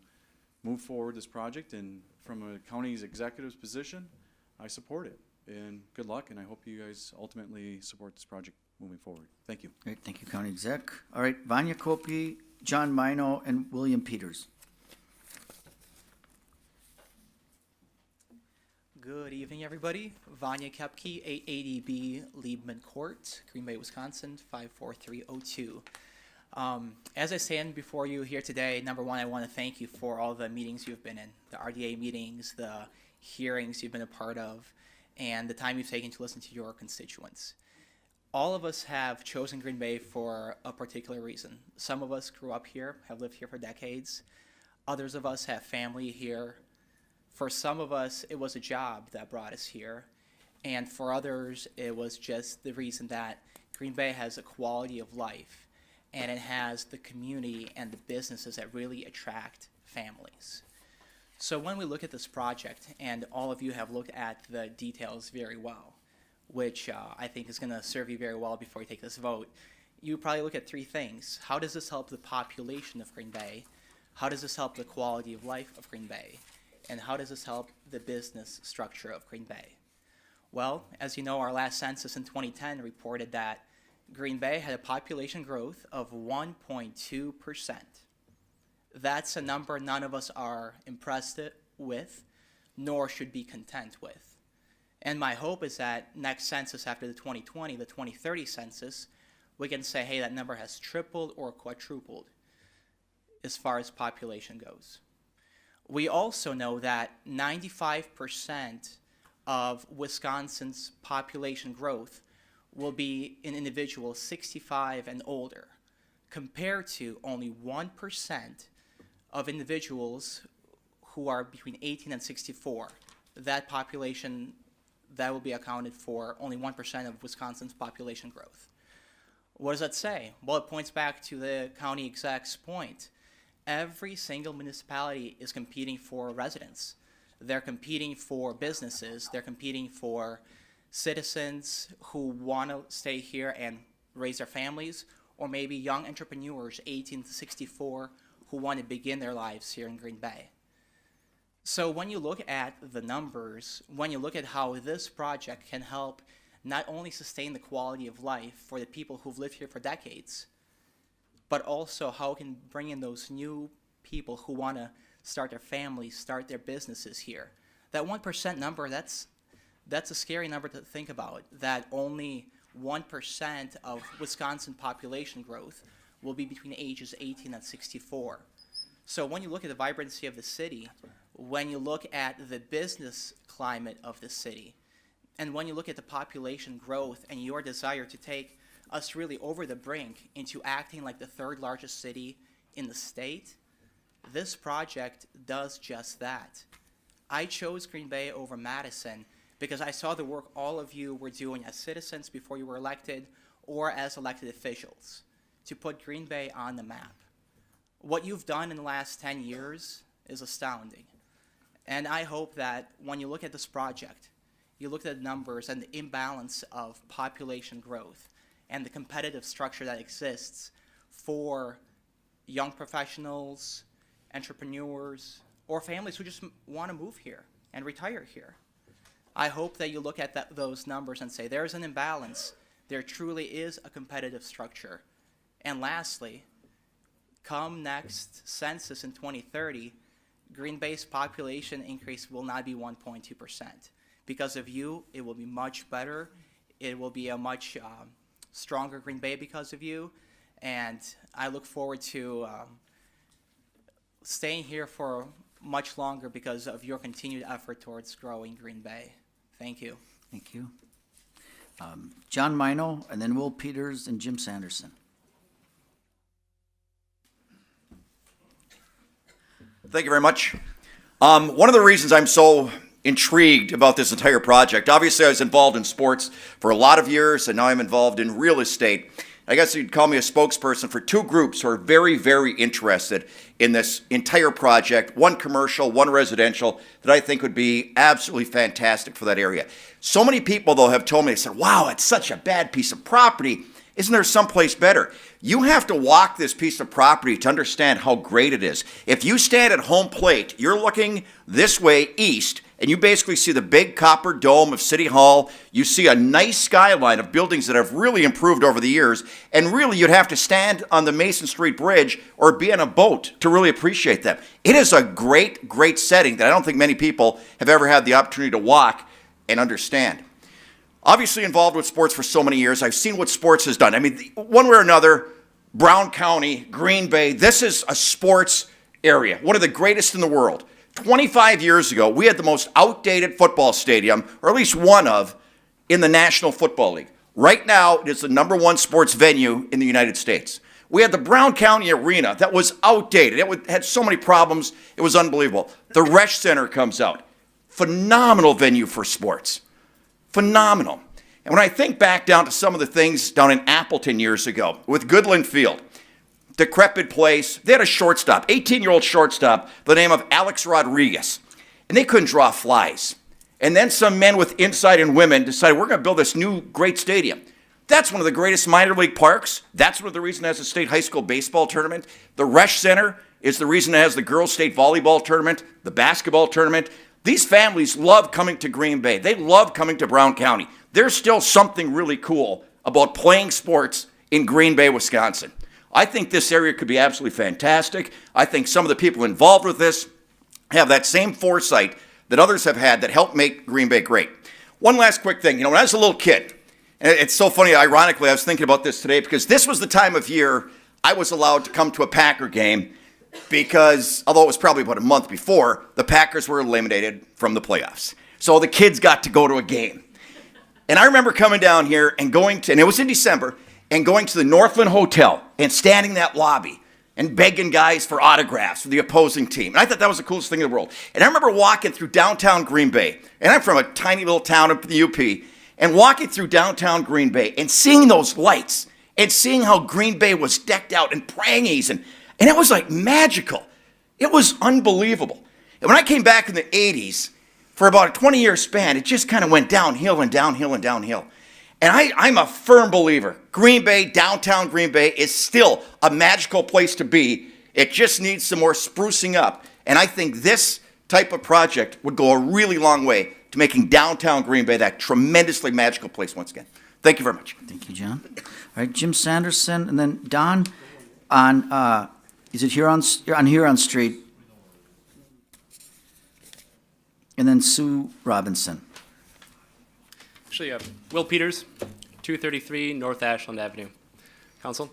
move forward this project, and from a county's executive's position, I support it. And good luck, and I hope you guys ultimately support this project moving forward. Thank you. Great, thank you, County Exec. All right, Vanya Kopi, John Mino, and William Peters. Good evening, everybody. Vanya Kepke, 880B Liebman Court, Green Bay, Wisconsin, 54302. As I stand before you here today, number one, I want to thank you for all the meetings you've been in, the RDA meetings, the hearings you've been a part of, and the time you've taken to listen to your constituents. All of us have chosen Green Bay for a particular reason. Some of us grew up here, have lived here for decades. Others of us have family here. For some of us, it was a job that brought us here. And for others, it was just the reason that Green Bay has a quality of life, and it has the community and the businesses that really attract families. So when we look at this project, and all of you have looked at the details very well, which I think is going to serve you very well before you take this vote, you probably look at three things. How does this help the population of Green Bay? How does this help the quality of life of Green Bay? And how does this help the business structure of Green Bay? Well, as you know, our last census in 2010 reported that Green Bay had a population growth of 1.2%. That's a number none of us are impressed with, nor should be content with. And my hope is that next census after the 2020, the 2030 census, we can say, hey, that number has tripled or quadrupled as far as population goes. We also know that 95% of Wisconsin's population growth will be in individuals 65 and older, compared to only 1% of individuals who are between 18 and 64. That population, that will be accounted for only 1% of Wisconsin's population growth. What does that say? Well, it points back to the county exec's point. Every single municipality is competing for residents. They're competing for businesses. They're competing for citizens who want to stay here and raise their families, or maybe young entrepreneurs 18 to 64 who want to begin their lives here in Green Bay. So when you look at the numbers, when you look at how this project can help not only sustain the quality of life for the people who've lived here for decades, but also how it can bring in those new people who want to start their families, start their businesses here. That 1% number, that's a scary number to think about, that only 1% of Wisconsin population growth will be between ages 18 and 64. So when you look at the vibrancy of the city, when you look at the business climate of the city, and when you look at the population growth and your desire to take us really over the brink into acting like the third largest city in the state, this project does just that. I chose Green Bay over Madison because I saw the work all of you were doing as citizens before you were elected or as elected officials to put Green Bay on the map. What you've done in the last 10 years is astounding. And I hope that when you look at this project, you look at the numbers and the imbalance of population growth and the competitive structure that exists for young professionals, entrepreneurs, or families who just want to move here and retire here. I hope that you look at those numbers and say there's an imbalance. There truly is a competitive structure. And lastly, come next census in 2030, Green Bay's population increase will not be 1.2%. Because of you, it will be much better. It will be a much stronger Green Bay because of you. And I look forward to staying here for much longer because of your continued effort towards growing Green Bay. Thank you. Thank you. John Mino, and then Will Peters and Jim Sanderson. Thank you very much. One of the reasons I'm so intrigued about this entire project, obviously I was involved in sports for a lot of years, and now I'm involved in real estate. I guess you'd call me a spokesperson for two groups who are very, very interested in this entire project, one commercial, one residential, that I think would be absolutely fantastic for that area. So many people, though, have told me, they said, wow, it's such a bad piece of property. Isn't there someplace better? You have to walk this piece of property to understand how great it is. If you stand at home plate, you're looking this way east, and you basically see the big copper dome of City Hall. You see a nice skyline of buildings that have really improved over the years, and really you'd have to stand on the Mason Street Bridge or be on a boat to really appreciate them. It is a great, great setting that I don't think many people have ever had the opportunity to walk and understand. Obviously involved with sports for so many years, I've seen what sports has done. I mean, one way or another, Brown County, Green Bay, this is a sports area, one of the greatest in the world. 25 years ago, we had the most outdated football stadium, or at least one of, in the National Football League. Right now, it is the #1 sports venue in the United States. We had the Brown County Arena that was outdated. It had so many problems, it was unbelievable. The Resch Center comes out. Phenomenal venue for sports. Phenomenal. And when I think back down to some of the things down in Appleton years ago with Goodland Field, decrepit place, they had a shortstop, 18-year-old shortstop, the name of Alex Rodriguez, and they couldn't draw flies. And then some men with insight and women decided, we're going to build this new great stadium. That's one of the greatest minor league parks. That's one of the reasons it has a state high school baseball tournament. The Resch Center is the reason it has the girls' state volleyball tournament, the basketball tournament. These families love coming to Green Bay. They love coming to Brown County. There's still something really cool about playing sports in Green Bay, Wisconsin. I think this area could be absolutely fantastic. I think some of the people involved with this have that same foresight that others have had that helped make Green Bay great. One last quick thing. When I was a little kid, and it's so funny, ironically, I was thinking about this today because this was the time of year I was allowed to come to a Packer game because, although it was probably about a month before, the Packers were eliminated from the playoffs. So the kids got to go to a game. And I remember coming down here and going to, and it was in December, and going to the Northland Hotel and standing in that lobby and begging guys for autographs for the opposing team. And I thought that was the coolest thing in the world. And I remember walking through downtown Green Bay, and I'm from a tiny little town up in the UP, and walking through downtown Green Bay and seeing those lights and seeing how Green Bay was decked out in prangies, and it was like magical. It was unbelievable. And when I came back in the 80s, for about a 20-year span, it just kind of went downhill and downhill and downhill. And I'm a firm believer. Green Bay, downtown Green Bay, is still a magical place to be. It just needs some more sprucing up. And I think this type of project would go a really long way to making downtown Green Bay that tremendously magical place once again. Thank you very much. Thank you, John. All right, Jim Sanderson, and then Don on, is it Huron Street? And then Sue Robinson. Actually, Will Peters, 233 North Ashland Avenue. Council,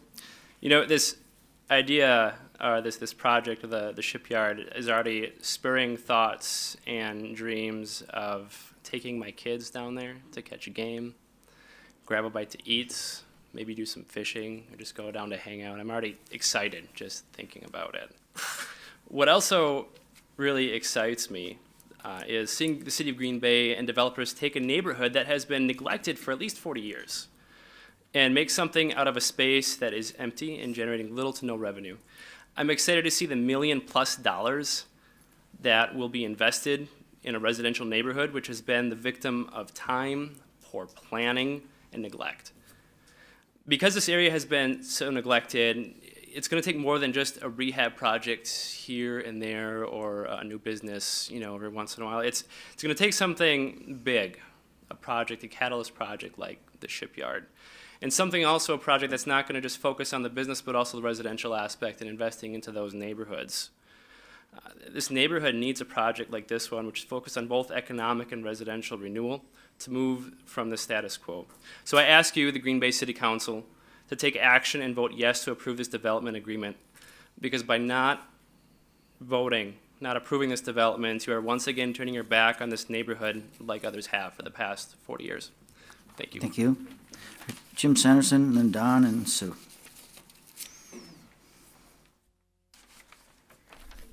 this idea, this project of the shipyard is already spurring thoughts and dreams of taking my kids down there to catch a game, grab a bite to eat, maybe do some fishing, or just go down to hang out. I'm already excited just thinking about it. What also really excites me is seeing the city of Green Bay and developers take a neighborhood that has been neglected for at least 40 years and make something out of a space that is empty and generating little to no revenue. I'm excited to see the $1 million+ that will be invested in a residential neighborhood which has been the victim of time, poor planning, and neglect. Because this area has been so neglected, it's going to take more than just a rehab project here and there or a new business, every once in a while. It's going to take something big, a project, a catalyst project like the shipyard. And something also, a project that's not going to just focus on the business but also the residential aspect and investing into those neighborhoods. This neighborhood needs a project like this one, which is focused on both economic and residential renewal to move from the status quo. So I ask you, the Green Bay City Council, to take action and vote yes to approve this development agreement, because by not voting, not approving this development, you are once again turning your back on this neighborhood like others have for the past 40 years. Thank you. Thank you. Jim Sanderson, and then Don and Sue.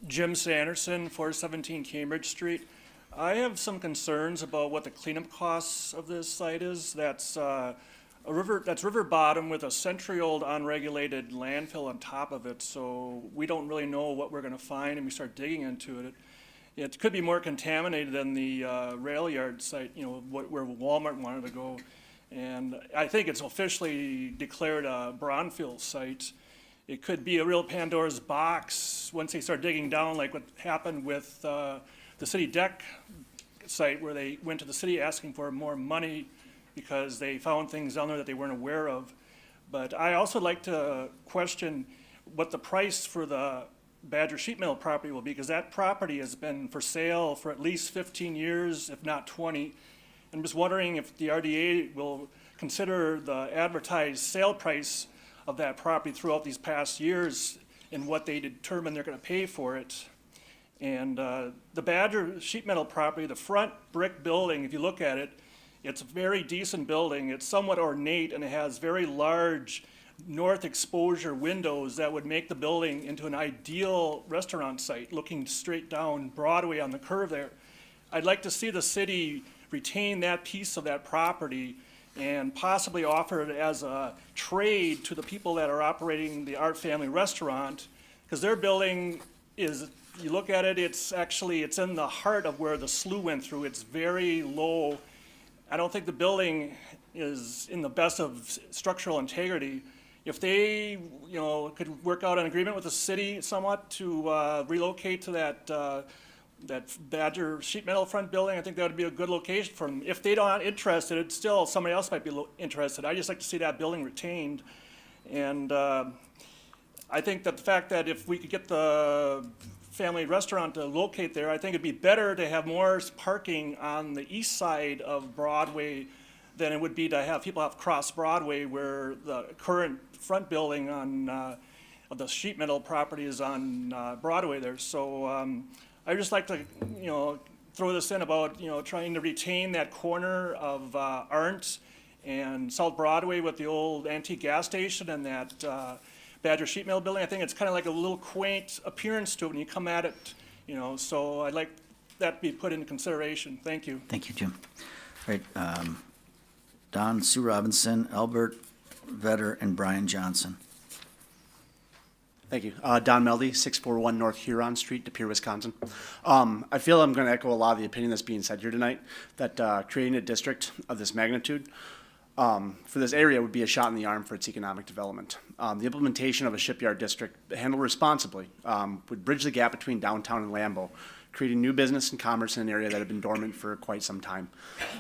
Jim Sanderson, 417 Cambridge Street. I have some concerns about what the cleanup costs of this site is. That's that's river bottom with a century-old unregulated landfill on top of it, so we don't really know what we're gonna find and we start digging into it. It could be more contaminated than the rail yard site, you know, where Walmart wanted to go. And I think it's officially declared a brownfield site. It could be a real Pandora's box once they start digging down, like what happened with the city deck site, where they went to the city asking for more money because they found things down there that they weren't aware of. But I also like to question what the price for the Badger Sheet Metal property will be, because that property has been for sale for at least 15 years, if not 20. I'm just wondering if the RDA will consider the advertised sale price of that property throughout these past years and what they determine they're gonna pay for it. And the Badger Sheet Metal property, the front brick building, if you look at it, it's a very decent building. It's somewhat ornate and it has very large north exposure windows that would make the building into an ideal restaurant site, looking straight down Broadway on the curve there. I'd like to see the city retain that piece of that property and possibly offer it as a trade to the people that are operating the Art Family Restaurant, because their building is, you look at it, it's in the heart of where the slough went through. It's very low. I don't think the building is in the best of structural integrity. If they, could work out an agreement with the city somewhat to relocate to that Badger Sheet Metal front building, I think that would be a good location for them. If they're not interested, still somebody else might be interested. I just like to see that building retained. And I think that the fact that if we could get the family restaurant to locate there, I think it'd be better to have more parking on the east side of Broadway than it would be to have people have cross Broadway, where the current front building on of the sheet metal property is on Broadway there. So I just like to throw this in about trying to retain that corner of Arndt and South Broadway with the old antique gas station and that Badger Sheet Metal building. I think it's kind of like a little quaint appearance to it when you come at it, so I'd like that to be put into consideration. Thank you. Thank you, Jim. All right, Don, Sue Robinson, Albert Vetter, and Brian Johnson. Thank you. Don Meldy, 641 North Huron Street, De Pere, Wisconsin. I feel I'm going to echo a lot of the opinion that's being said here tonight, that creating a district of this magnitude for this area would be a shot in the arm for its economic development. The implementation of a shipyard district handled responsibly would bridge the gap between downtown and Lambeau, creating new business and commerce in an area that had been dormant for quite some time.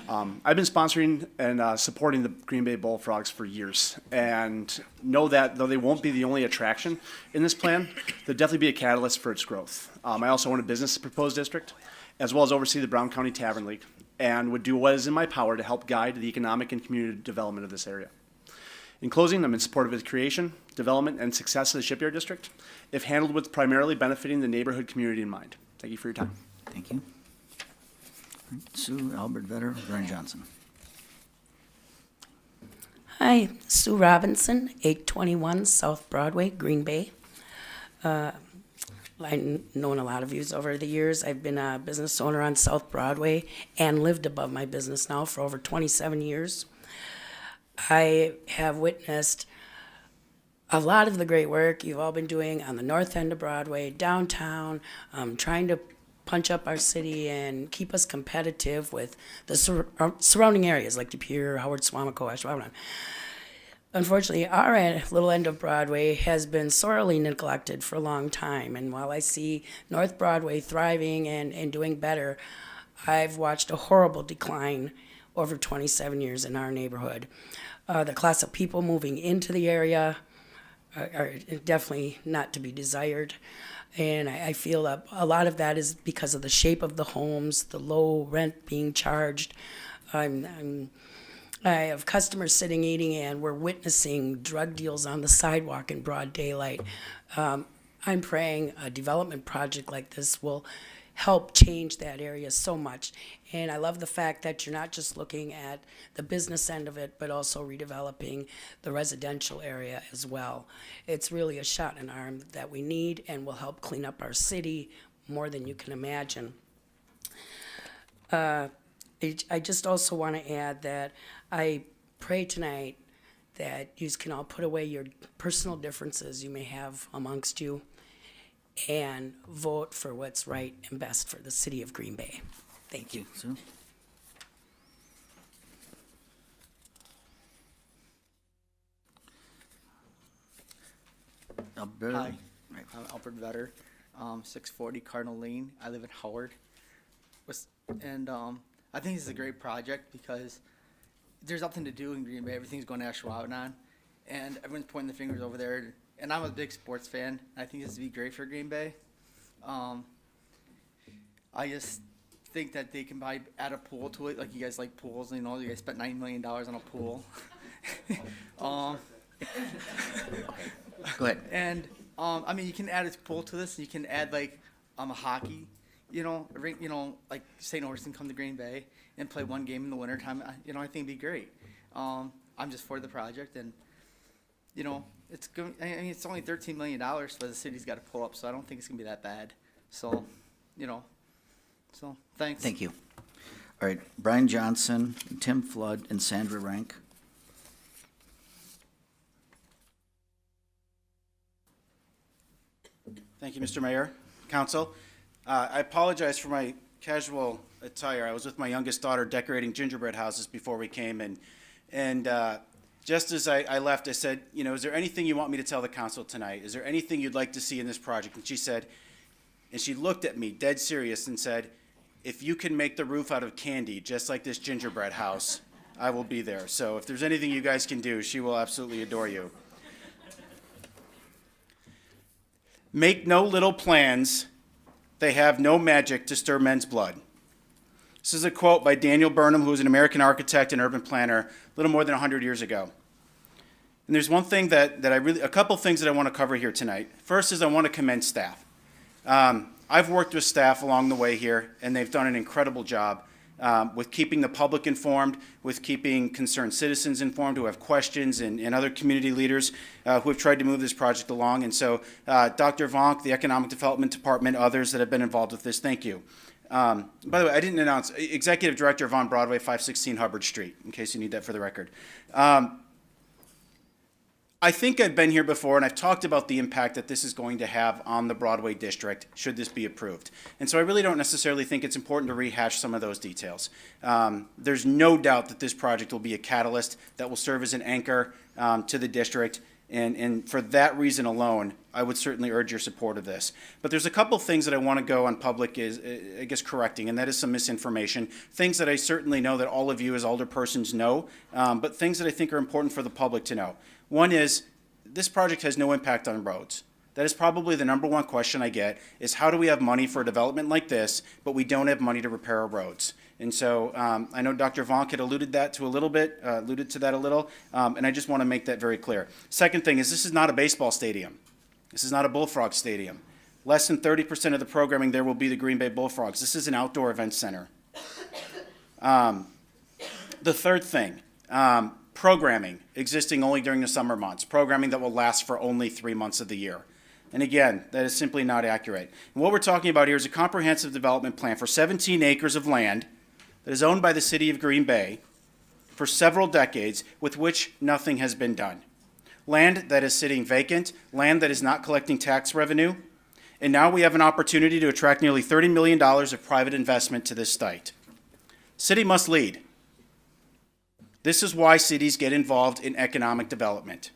I've been sponsoring and supporting the Green Bay Bullfrogs for years, and know that though they won't be the only attraction in this plan, they'll definitely be a catalyst for its growth. I also own a business proposed district, as well as oversee the Brown County Tavern League, and would do what is in my power to help guide the economic and community development of this area. In closing, I'm in support of its creation, development, and success of the shipyard district, if handled with primarily benefiting the neighborhood community in mind. Thank you for your time. Thank you. All right, Sue, Albert Vetter, Brian Johnson. Hi, Sue Robinson, 821 South Broadway, Green Bay. I've known a lot of yous over the years. I've been a business owner on South Broadway and lived above my business now for over 27 years. I have witnessed a lot of the great work you've all been doing on the north end of Broadway, downtown, trying to punch up our city and keep us competitive with the surrounding areas like De Pere, Howard, Suamico, Ashwaubenon. Unfortunately, our little end of Broadway has been sorely neglected for a long time, and while I see North Broadway thriving and doing better, I've watched a horrible decline over 27 years in our neighborhood. The class of people moving into the area are definitely not to be desired. And I feel that a lot of that is because of the shape of the homes, the low rent being charged. I have customers sitting eating, and we're witnessing drug deals on the sidewalk in broad daylight. I'm praying a development project like this will help change that area so much. And I love the fact that you're not just looking at the business end of it, but also redeveloping the residential area as well. It's really a shot in the arm that we need and will help clean up our city more than you can imagine. I just also want to add that I pray tonight that you can all put away your personal differences you may have amongst you and vote for what's right and best for the city of Green Bay. Thank you. Sue? Alberta? Hi, Right. I'm Albert Vetter, 640 Cardinal Lane. I live in Howard. And I think this is a great project because there's nothing to do in Green Bay. Everything's going to Ashwaubenon. And everyone's pointing the fingers over there. And I'm a big sports fan. I think this would be great for Green Bay. I just think that they can add a pool to it. Like you guys like pools, you guys spent $9 million on a pool. Go ahead. And I mean, you can add a pool to this. And you can add like a hockey, like St. Augustine come to Green Bay and play one game in the wintertime. I think it'd be great. I'm just for the project, and it's going. I mean, it's only $13 million, but the city's got to pull up, so I don't think it's gonna be that bad. So, so thanks. Thank you. All right, Brian Johnson, Tim Flood, and Sandra Rank. Thank you, Mr. Mayor, Council. I apologize for my casual attire. I was with my youngest daughter decorating gingerbread houses before we came, and just as I left, I said, is there anything you want me to tell the council tonight? Is there anything you'd like to see in this project? And she said, and she looked at me dead serious and said, if you can make the roof out of candy, just like this gingerbread house, I will be there. So if there's anything you guys can do, she will absolutely adore you. Make no little plans, they have no magic to stir men's blood. This is a quote by Daniel Burnham, who was an American architect and urban planner a little more than 100 years ago. And there's one thing a couple things that I want to cover here tonight. First is I want to commend staff. I've worked with staff along the way here, and they've done an incredible job with keeping the public informed, with keeping concerned citizens informed who have questions, and other community leaders who have tried to move this project along. And so Dr. Vonk, the Economic Development Department, others that have been involved with this, thank you. By the way, I didn't announce, Executive Director of On Broadway, 516 Hubbard Street, in case you need that for the record. I think I've been here before, and I've talked about the impact that this is going to have on the Broadway district, should this be approved. And so I really don't necessarily think it's important to rehash some of those details. There's no doubt that this project will be a catalyst that will serve as an anchor to the district, and for that reason alone, I would certainly urge your support of this. But there's a couple things that I want to go on public correcting, and that is some misinformation, things that I certainly know that all of you as alderpersons know, but things that I think are important for the public to know. One is, this project has no impact on roads. That is probably the number one question I get, is how do we have money for a development like this, but we don't have money to repair our roads? And so I know Dr. Vonk had alluded to that a little, and I just want to make that very clear. Second thing is, this is not a baseball stadium. This is not a Bullfrog stadium. Less than 30% of the programming there will be the Green Bay Bullfrogs. This is an outdoor event center. The third thing, programming existing only during the summer months, programming that will last for only 3 months of the year. And again, that is simply not accurate. And what we're talking about here is a comprehensive development plan for 17 acres of land that is owned by the city of Green Bay for several decades, with which nothing has been done. Land that is sitting vacant, land that is not collecting tax revenue, and now we have an opportunity to attract nearly $30 million of private investment to this site. City must lead. This is why cities get involved in economic development.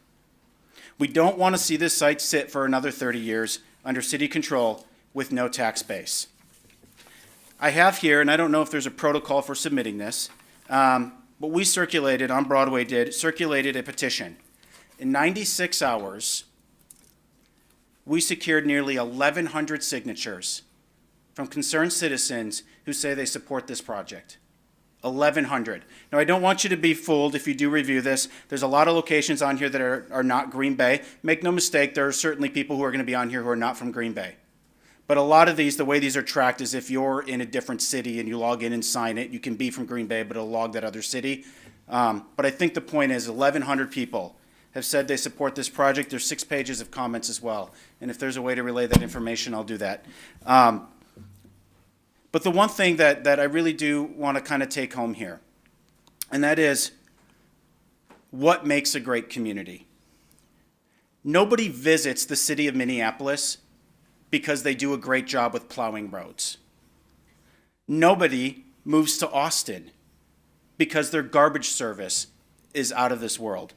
We don't want to see this site sit for another 30 years under city control with no tax base. I have here, and I don't know if there's a protocol for submitting this, but we circulated a petition. In 96 hours, we secured nearly 1,100 signatures from concerned citizens who say they support this project. 1,100. Now, I don't want you to be fooled if you do review this. There's a lot of locations on here that are not Green Bay. Make no mistake, there are certainly people who are going to be on here who are not from Green Bay. But a lot of these, the way these are tracked is if you're in a different city and you log in and sign it, you can be from Green Bay, but it'll log that other city. But I think the point is 1,100 people have said they support this project. There's 6 pages of comments as well. And if there's a way to relay that information, I'll do that. But the one thing that I really do want to kind of take home here, and that is, what makes a great community. Nobody visits the city of Minneapolis because they do a great job with plowing roads. Nobody moves to Austin because their garbage service is out of this world.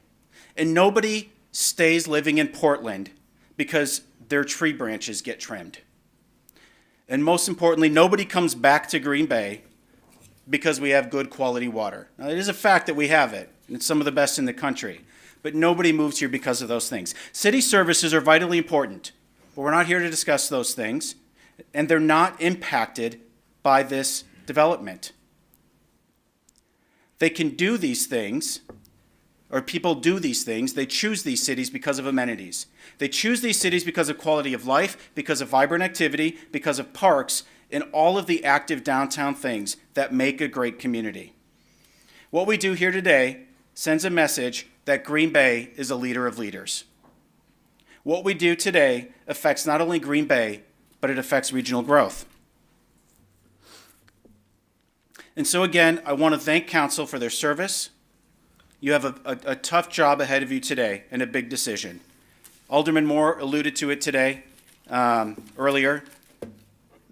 And nobody stays living in Portland because their tree branches get trimmed. And most importantly, nobody comes back to Green Bay because we have good quality water. Now, it is a fact that we have it, and it's some of the best in the country, but nobody moves here because of those things. City services are vitally important, but we're not here to discuss those things, and they're not impacted by this development. They can do these things, or people do these things. They choose these cities because of amenities. They choose these cities because of quality of life, because of vibrant activity, because of parks, and all of the active downtown things that make a great community. What we do here today sends a message that Green Bay is a leader of leaders. What we do today affects not only Green Bay, but it affects regional growth. And so again, I want to thank council for their service. You have a tough job ahead of you today and a big decision. Alderman Moore alluded to it today, earlier,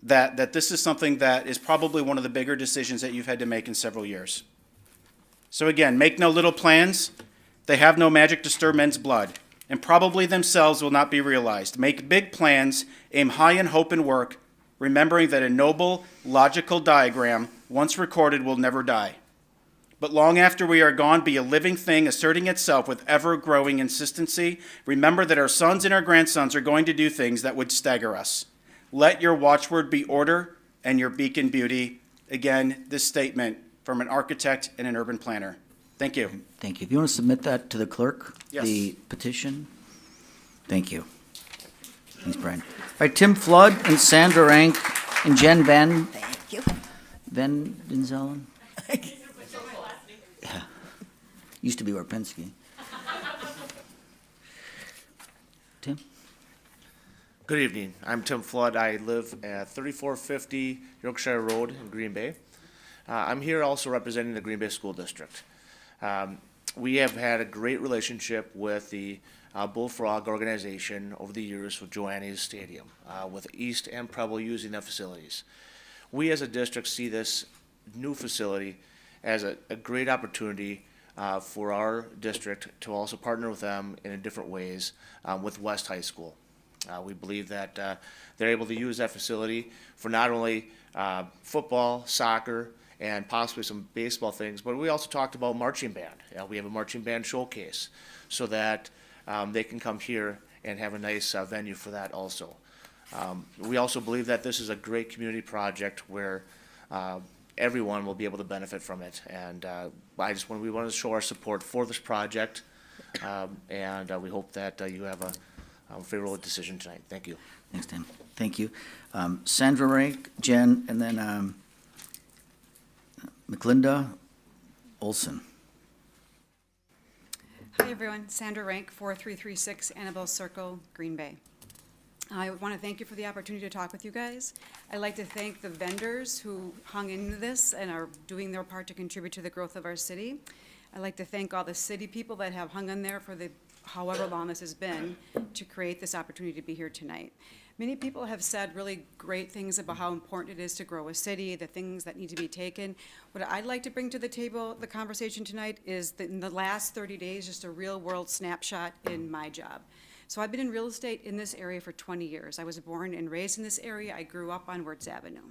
that this is something that is probably one of the bigger decisions that you've had to make in several years. So again, make no little plans. They have no magic to stir men's blood, and probably themselves will not be realized. Make big plans, aim high in hope and work, remembering that a noble, logical diagram, once recorded, will never die. But long after we are gone, be a living thing asserting itself with ever-growing insistency. Remember that our sons and our grandsons are going to do things that would stagger us. Let your watchword be order and your beacon beauty. Again, this statement from an architect and an urban planner. Thank you. Thank you. If you want to submit that to the clerk, Yes. the petition? Thank you. Thanks, Brian. All right, Tim Flood and Sandra Rank and Jen Van. Thank you. Van Denzellen? Yeah. Used to be Warpinski. Tim? Good evening. I'm Tim Flood. I live at 3450 Yorkshire Road in Green Bay. I'm here also representing the Green Bay School District. We have had a great relationship with the Bullfrog organization over the years with Joannes Stadium, with East and Preble using their facilities. We as a district see this new facility as a great opportunity for our district to also partner with them in different ways with West High School. We believe that they're able to use that facility for not only football, soccer, and possibly some baseball things, but we also talked about marching band. We have a marching band showcase so that they can come here and have a nice venue for that also. We also believe that this is a great community project where everyone will be able to benefit from it. And we want to show our support for this project, and we hope that you have a favorable decision tonight. Thank you. Thanks, Tim. Thank you. Sandra Rank, Jen, and then McLinda Olson. Hi, everyone. Sandra Rank, 4336 Annabelle Circle, Green Bay. I want to thank you for the opportunity to talk with you guys. I'd like to thank the vendors who hung into this and are doing their part to contribute to the growth of our city. I'd like to thank all the city people that have hung in there for however long this has been to create this opportunity to be here tonight. Many people have said really great things about how important it is to grow a city, the things that need to be taken. What I'd like to bring to the table, the conversation tonight, is that in the last 30 days, just a real world snapshot in my job. So I've been in real estate in this area for 20 years. I was born and raised in this area. I grew up on Wirtz Avenue.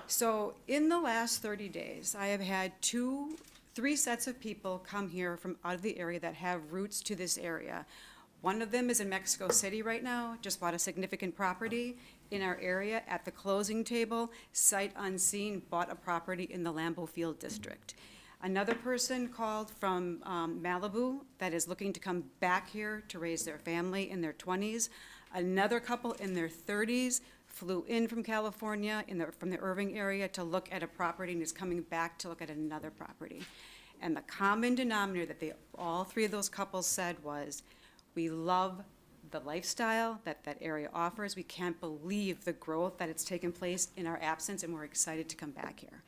So in the last 30 days, I have had three sets of people come here from out of the area that have roots to this area. One of them is in Mexico City right now, just bought a significant property in our area at the closing table, sight unseen, bought a property in the Lambeau Field District. Another person called from Malibu that is looking to come back here to raise their family in their 20s. Another couple in their 30s flew in from California, from the Irving area to look at a property and is coming back to look at another property. And the common denominator that all three of those couples said was, we love the lifestyle that area offers. We can't believe the growth that it's taken place in our absence, and we're excited to come back here.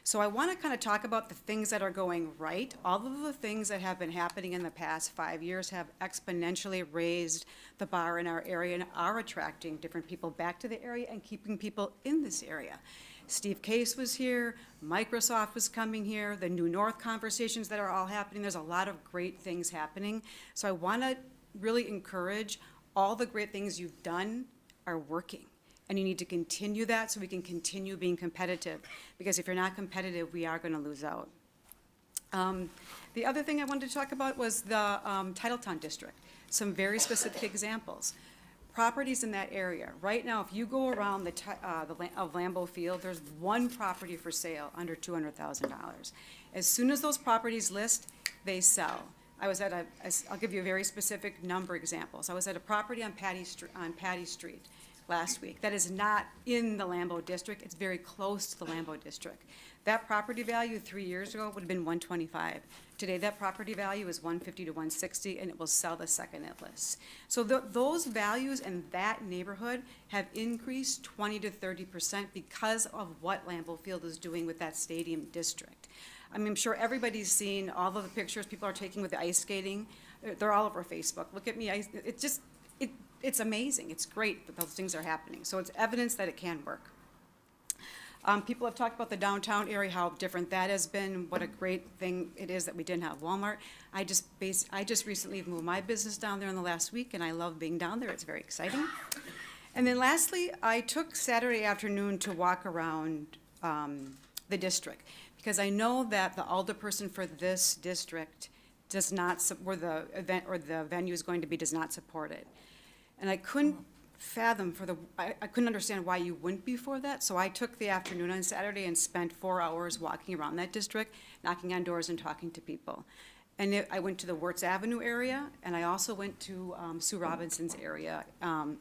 So I want to kind of talk about the things that are going right. All of the things that have been happening in the past 5 years have exponentially raised the bar in our area and are attracting different people back to the area and keeping people in this area. Steve Case was here, Microsoft was coming here, the New North conversations that are all happening. There's a lot of great things happening. So I want to really encourage all the great things you've done are working. And you need to continue that so we can continue being competitive. Because if you're not competitive, we are going to lose out. The other thing I wanted to talk about was the Titletown District. Some very specific examples. Properties in that area. Right now, if you go around of Lambeau Field, there's one property for sale under $200,000. As soon as those properties list, they sell. I'll give you a very specific number examples. I was at a property on Patty Street last week that is not in the Lambeau District. It's very close to the Lambeau District. That property value 3 years ago would have been $125. Today, that property value is $150 to $160, and it will sell the second it lists. So those values in that neighborhood have increased 20 to 30% because of what Lambeau Field is doing with that stadium district. I mean, I'm sure everybody's seen all of the pictures people are taking with the ice skating. They're all over Facebook. Look at me. It's amazing. It's great that those things are happening. So it's evidence that it can work. People have talked about the downtown area, how different that has been, what a great thing it is that we didn't have Walmart. I just recently moved my business down there in the last week, and I love being down there. It's very exciting. And then lastly, I took Saturday afternoon to walk around the district, because I know that the alderperson for this district does not, where the event or the venue is going to be, does not support it. And I couldn't fathom I couldn't understand why you wouldn't be for that. So I took the afternoon on Saturday and spent 4 hours walking around that district, knocking on doors and talking to people. And I went to the Wirtz Avenue area, and I also went to Sue Robinson's area,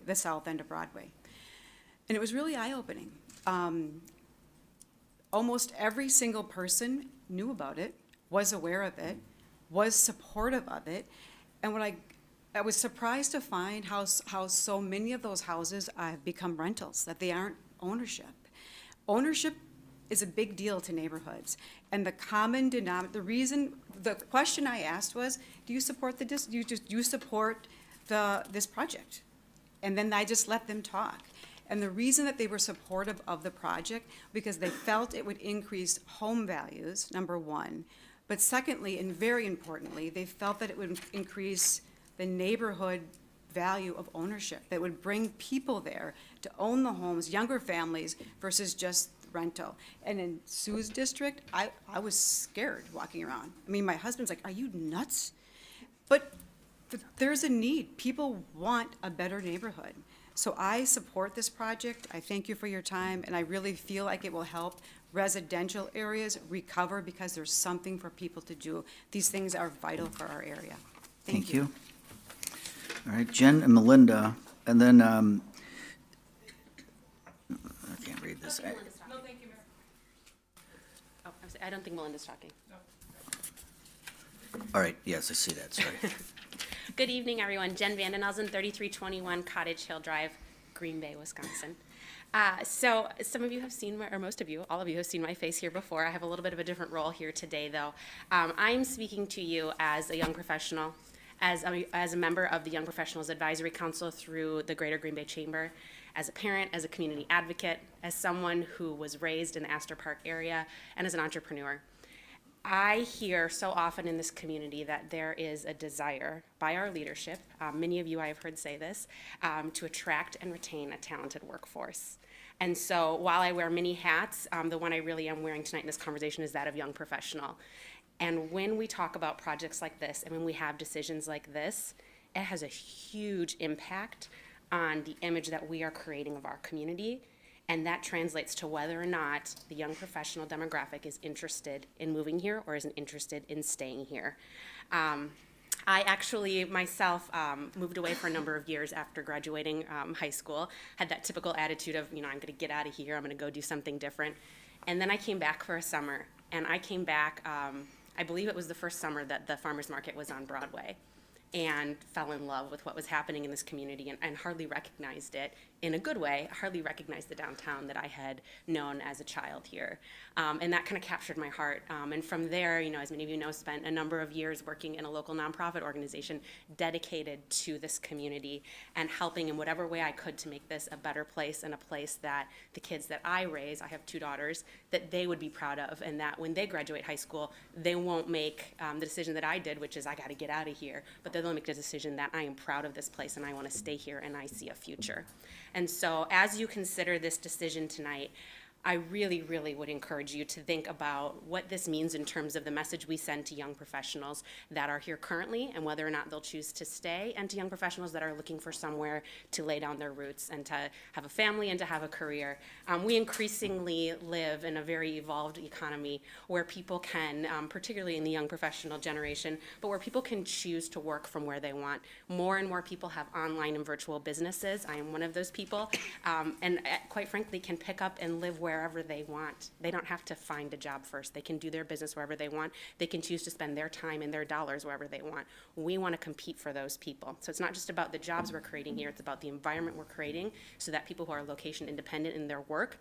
the south end of Broadway. And it was really eye-opening. Almost every single person knew about it, was aware of it, was supportive of it. And what I was surprised to find how so many of those houses have become rentals, that they aren't ownership. Ownership is a big deal to neighborhoods. And the question I asked was, do you support this project? And then I just let them talk. And the reason that they were supportive of the project, because they felt it would increase home values, number one. But secondly, and very importantly, they felt that it would increase the neighborhood value of ownership, that would bring people there to own the homes, younger families, versus just rental. And in Sue's district, I was scared walking around. I mean, my husband's like, are you nuts? But there's a need. People want a better neighborhood. So I support this project. I thank you for your time, and I really feel like it will help residential areas recover because there's something for people to do. These things are vital for our area. Thank you. All right, Jen and Melinda, and then, I can't read this. No, thank you, Mayor. Oh, I don't think Melinda's talking. All right, yes, I see that, sorry. Good evening, everyone. Jen Vandenhausen, 3321 Cottage Hill Drive, Green Bay, Wisconsin. So some of you have seen or most of you, all of you have seen my face here before. I have a little bit of a different role here today, though. I'm speaking to you as a young professional, as a member of the Young Professionals Advisory Council through the Greater Green Bay Chamber, as a parent, as a community advocate, as someone who was raised in the Astor Park area, and as an entrepreneur. I hear so often in this community that there is a desire by our leadership, many of you I have heard say this, to attract and retain a talented workforce. And so while I wear many hats, the one I really am wearing tonight in this conversation is that of young professional. And when we talk about projects like this and when we have decisions like this, it has a huge impact on the image that we are creating of our community. And that translates to whether or not the young professional demographic is interested in moving here or isn't interested in staying here. I actually myself moved away for a number of years after graduating high school, had that typical attitude of, I'm going to get out of here, I'm going to go do something different. And then I came back for a summer, and I came back, I believe it was the first summer that the farmer's market was on Broadway. and fell in love with what was happening in this community and hardly recognized it in a good way, hardly recognized the downtown that I had known as a child here. And that kind of captured my heart. And from there, you know, as many of you know, spent a number of years working in a local nonprofit organization dedicated to this community and helping in whatever way I could to make this a better place and a place that the kids that I raise, I have 2 daughters, that they would be proud of, and that when they graduate high school, they won't make the decision that I did, which is I got to get out of here, but they'll make the decision that I am proud of this place and I want to stay here and I see a future. And so as you consider this decision tonight, I really, really would encourage you to think about what this means in terms of the message we send to young professionals that are here currently and whether or not they'll choose to stay, and to young professionals that are looking for somewhere to lay down their roots and to have a family and to have a career. We increasingly live in a very evolved economy where people can, particularly in the young professional generation, but where people can choose to work from where they want. More and more people have online and virtual businesses. I am one of those people, and quite frankly can pick up and live wherever they want. They don't have to find a job first. They can do their business wherever they want. They can choose to spend their time and their dollars wherever they want. We want to compete for those people. So it's not just about the jobs we're creating here, it's about the environment we're creating so that people who are location independent in their work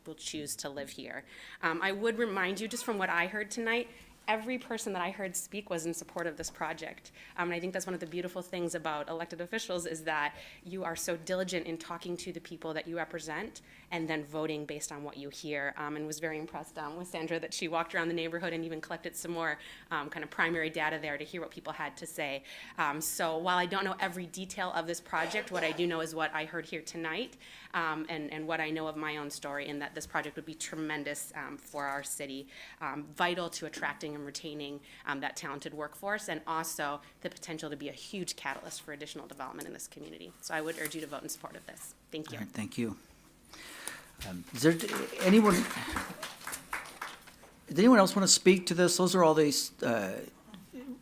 will choose to live here. I would remind you, just from what I heard tonight, every person that I heard speak was in support of this project. And I think that's one of the beautiful things about elected officials is that you are so diligent in talking to the people that you represent and then voting based on what you hear. And was very impressed with Sandra that she walked around the neighborhood and even collected some more kind of primary data there to hear what people had to say. So while I don't know every detail of this project, what I do know is what I heard here tonight and what I know of my own story, and that this project would be tremendous for our city, vital to attracting and retaining that talented workforce, and also the potential to be a huge catalyst for additional development in this community. So I would urge you to vote in support of this. Thank you. All right, thank you. Is there anyone, does anyone else want to speak to this? Those are all these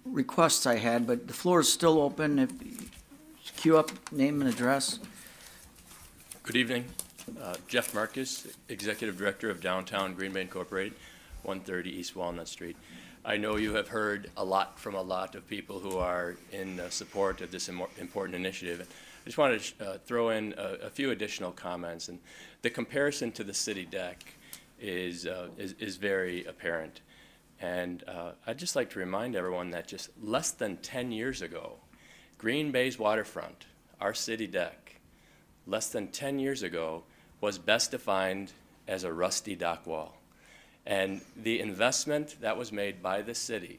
requests I had, but the floor is still open. If queue up, name and address. Good evening. Jeff Marcus, Executive Director of Downtown Green Bay Incorporated, 130 East Walnut Street. I know you have heard a lot from a lot of people who are in support of this important initiative. I just wanted to throw in a few additional comments. And the comparison to the city deck is very apparent. And I'd just like to remind everyone that just less than 10 years ago, Green Bay's waterfront, our city deck, less than 10 years ago, was best defined as a rusty dock wall. And the investment that was made by the city,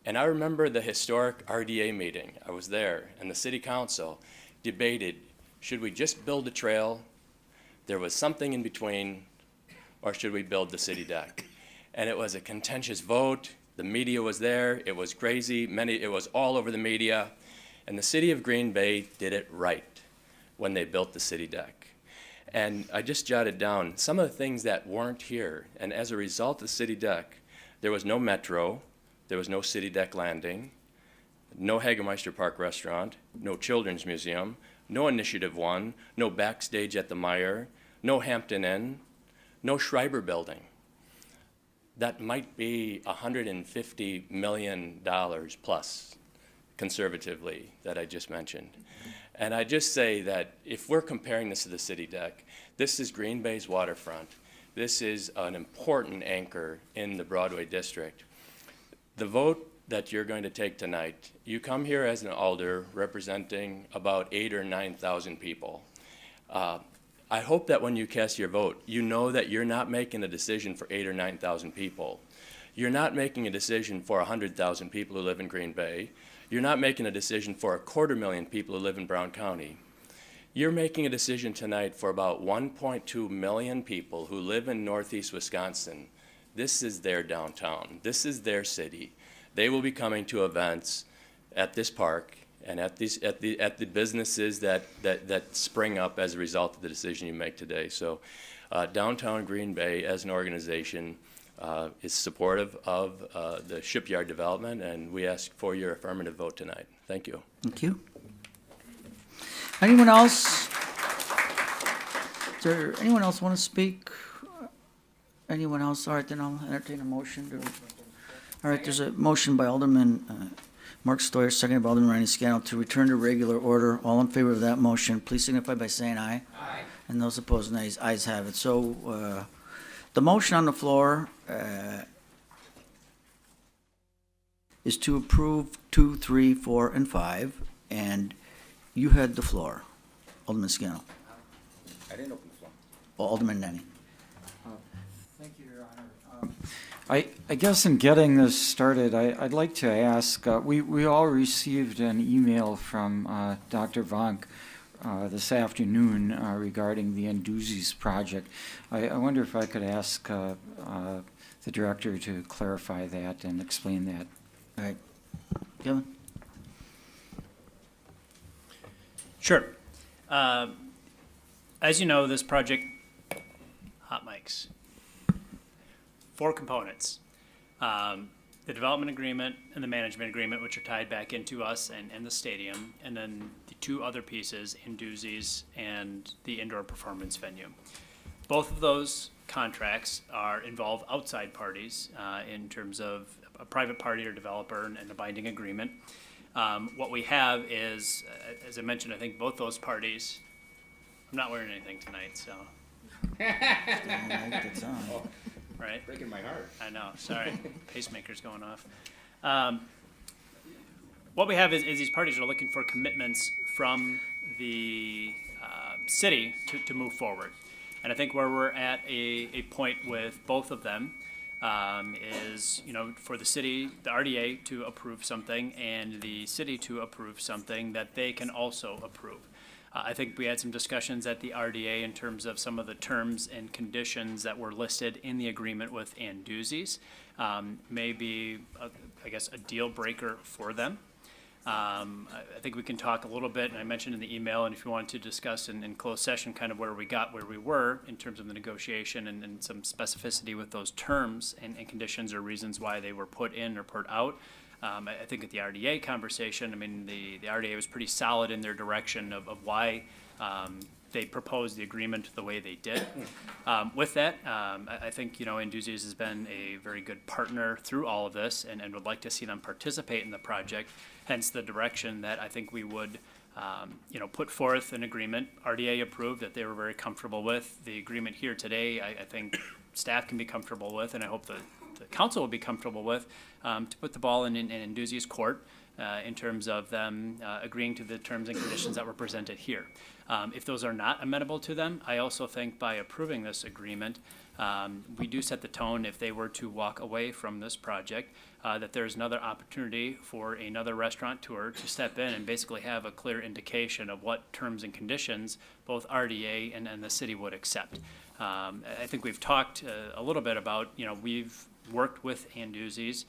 and I remember the historic RDA meeting, I was there, and the city council debated, should we just build a trail? There was something in between, or should we build the city deck? And it was a contentious vote. The media was there. It was crazy. It was all over the media. And the city of Green Bay did it right when they built the city deck. And I just jotted down some of the things that weren't here. And as a result of the city deck, there was no metro, there was no city deck landing, no Hagemeister Park restaurant, no children's museum, no Initiative One, no backstage at the Meyer, no Hampton Inn, no Schreiber Building. That might be $150 million plus, conservatively, that I just mentioned. And I just say that if we're comparing this to the city deck, this is Green Bay's waterfront. This is an important anchor in the Broadway district. The vote that you're going to take tonight, you come here as an alder representing about 8,000 or 9,000 people. I hope that when you cast your vote, you know that you're not making a decision for 8,000 or 9,000 people. You're not making a decision for 100,000 people who live in Green Bay. You're not making a decision for 250,000 people who live in Brown County. You're making a decision tonight for about 1.2 million people who live in Northeast Wisconsin. This is their downtown. This is their city. They will be coming to events at this park and at the businesses that spring up as a result of the decision you make today. So Downtown Green Bay as an organization is supportive of the shipyard development, and we ask for your affirmative vote tonight. Thank you. Thank you. Anyone else? Is there anyone else want to speak? Anyone else? All right, then I'll entertain a motion to. All right, there's a motion by Alderman Mark Stoyer, seconded by Alderman Ronnie Scannell, to return to regular order. All in favor of that motion, please signify by saying aye. Aye. And those opposed, nays. Ayes have it. So, the motion on the floor, is to approve 2, 3, 4, and 5, and you had the floor, Alderman Scannell. I didn't open the floor. Alderman Nenny. Thank you, Your Honor. I guess in getting this started, I'd like to ask, we all received an email from Dr. Vonk this afternoon regarding the Enduzzi's project. I wonder if I could ask the director to clarify that and explain that. All right. Kevin? Sure. As you know, this project, hot mics, 4 components. The development agreement and the management agreement, which are tied back into us and the stadium, and then the 2 other pieces, Enduzzi's and the indoor performance venue. Both of those contracts involve outside parties in terms of a private party or developer and a binding agreement. What we have is, as I mentioned, I think both those parties, I'm not wearing anything tonight, so. It's on. Right? Breaking my heart. I know, sorry. Pacemaker's going off. What we have is these parties are looking for commitments from the city to move forward. And I think where we're at a point with both of them is, for the city, the RDA to approve something and the city to approve something that they can also approve. I think we had some discussions at the RDA in terms of some of the terms and conditions that were listed in the agreement with Enduzzi's. Maybe, I guess, a deal breaker for them. I think we can talk a little bit, and I mentioned in the email, and if you wanted to discuss in closed session kind of where we were in terms of the negotiation and some specificity with those terms and conditions or reasons why they were put in or put out. I think at the RDA conversation, I mean, the RDA was pretty solid in their direction of why they proposed the agreement the way they did. With that, I think, Enduzzi's has been a very good partner through all of this and would like to see them participate in the project, hence the direction that I think we would put forth an agreement, RDA approved, that they were very comfortable with. The agreement here today, I think staff can be comfortable with, and I hope the council will be comfortable with, to put the ball in Enduzzi's court in terms of them agreeing to the terms and conditions that were presented here. If those are not amenable to them, I also think by approving this agreement, we do set the tone if they were to walk away from this project, that there's another opportunity for another restaurateur to step in and basically have a clear indication of what terms and conditions both RDA and the city would accept. I think we've talked a little bit about, we've worked with Enduzzi's.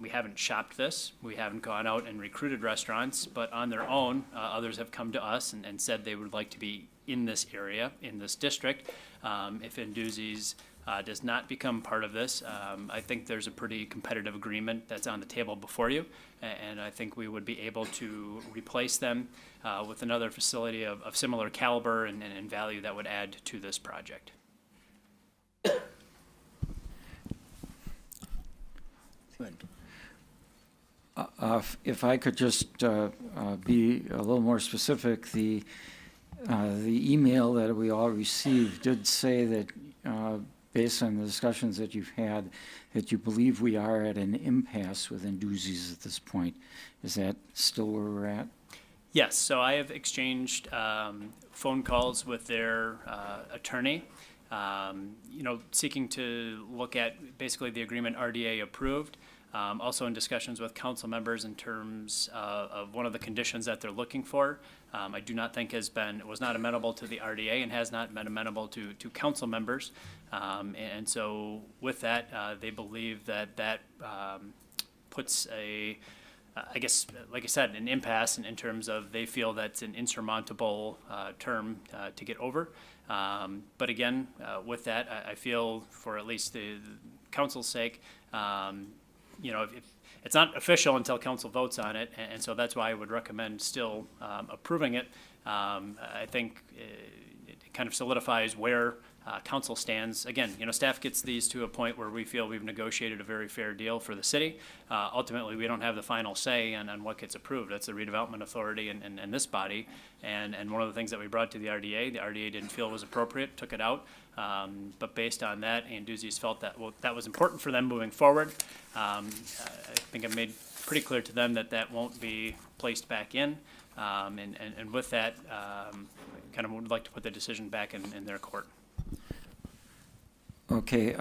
We haven't shopped this. We haven't gone out and recruited restaurants, but on their own, others have come to us and said they would like to be in this area, in this district. If Enduzzi's does not become part of this, I think there's a pretty competitive agreement that's on the table before you, and I think we would be able to replace them with another facility of similar caliber and value that would add to this project. If I could just be a little more specific, the email that we all received did say that, based on the discussions that you've had, that you believe we are at an impasse with Enduzzi's at this point. Is that still where we're at? Yes, so I have exchanged phone calls with their attorney, seeking to look at basically the agreement RDA approved. Also in discussions with council members in terms of one of the conditions that they're looking for. I do not think was not amenable to the RDA and has not been amenable to council members. And so with that, they believe that puts I guess, like I said, an impasse in terms of they feel that's an insurmountable term to get over. But again, with that, I feel for at least the council's sake, if it's not official until council votes on it, and so that's why I would recommend still approving it. I think it kind of solidifies where council stands. Again, staff gets these to a point where we feel we've negotiated a very fair deal for the city. Ultimately, we don't have the final say on what gets approved. That's the redevelopment authority and this body. And one of the things that we brought to the RDA didn't feel was appropriate, took it out. But based on that, Anduzzi's felt that that was important for them moving forward. I think I've made pretty clear to them that won't be placed back in. And with that, kind of would like to put the decision back in their court. Okay,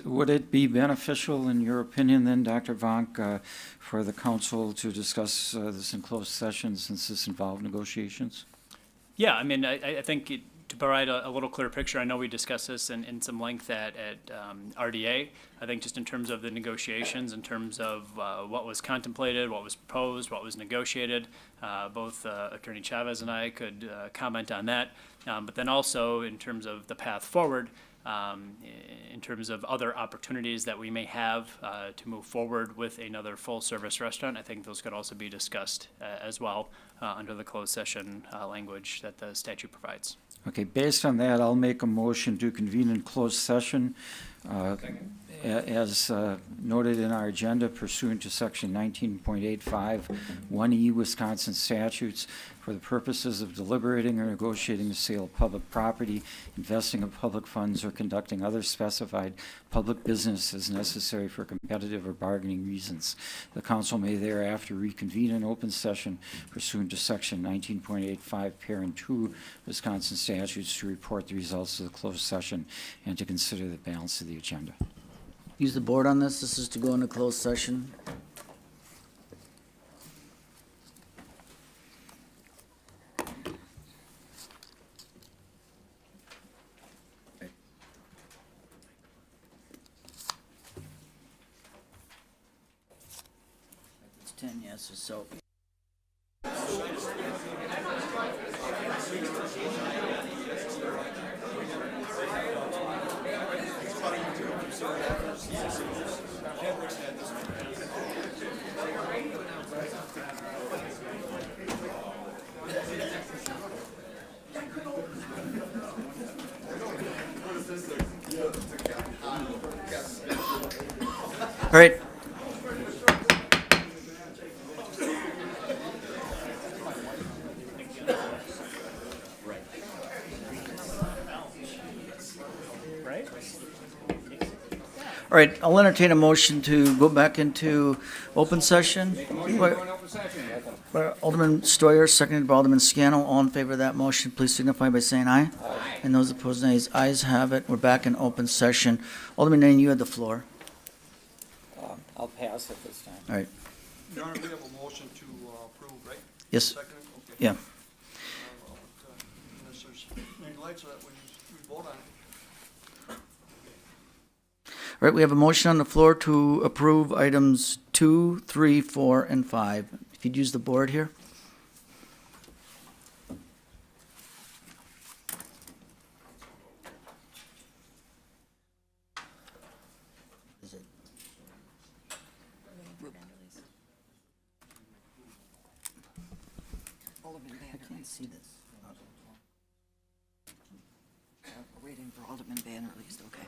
would it be beneficial, in your opinion then, Dr. Vonk, for the council to discuss this in closed session since this involved negotiations? Yeah, I mean, I think to provide a little clearer picture, I know we discussed this in some length at RDA. I think just in terms of the negotiations, in terms of what was contemplated, what was proposed, what was negotiated, both Attorney Chavez and I could comment on that. But then also in terms of the path forward, in terms of other opportunities that we may have to move forward with another full-service restaurant, I think those could also be discussed as well under the closed session language that the statute provides. Okay, based on that, I'll make a motion to convene in closed session as noted in our agenda pursuant to section 19.85 1E Wisconsin statutes for the purposes of deliberating or negotiating the sale of public property, investing of public funds, or conducting other specified public business as necessary for competitive or bargaining reasons. The council may thereafter reconvene in open session pursuant to section 19.85 parent 2 Wisconsin statutes to report the results of the closed session and to consider the balance of the agenda. Use the board on this. This is to go into closed session. It's 10 yeses, so. All right. All right, I'll entertain a motion to go back into open session. By Alderman Stoyer, seconded by Alderman Scannell. All in favor of that motion, please signify by saying aye. Aye. And those opposed, nays. Ayes have it. We're back in open session. Alderman Nain, you had the floor. I'll pass it this time. All right. Your Honor, we have a motion to approve, right? Yes. Second? Okay. Yeah. Unless there's any lights that we vote on it. All right, we have a motion on the floor to approve items 2, 3, 4, and 5. If you'd use the board here. Is it? I can't see this. We're waiting for Alderman Banner at least, okay.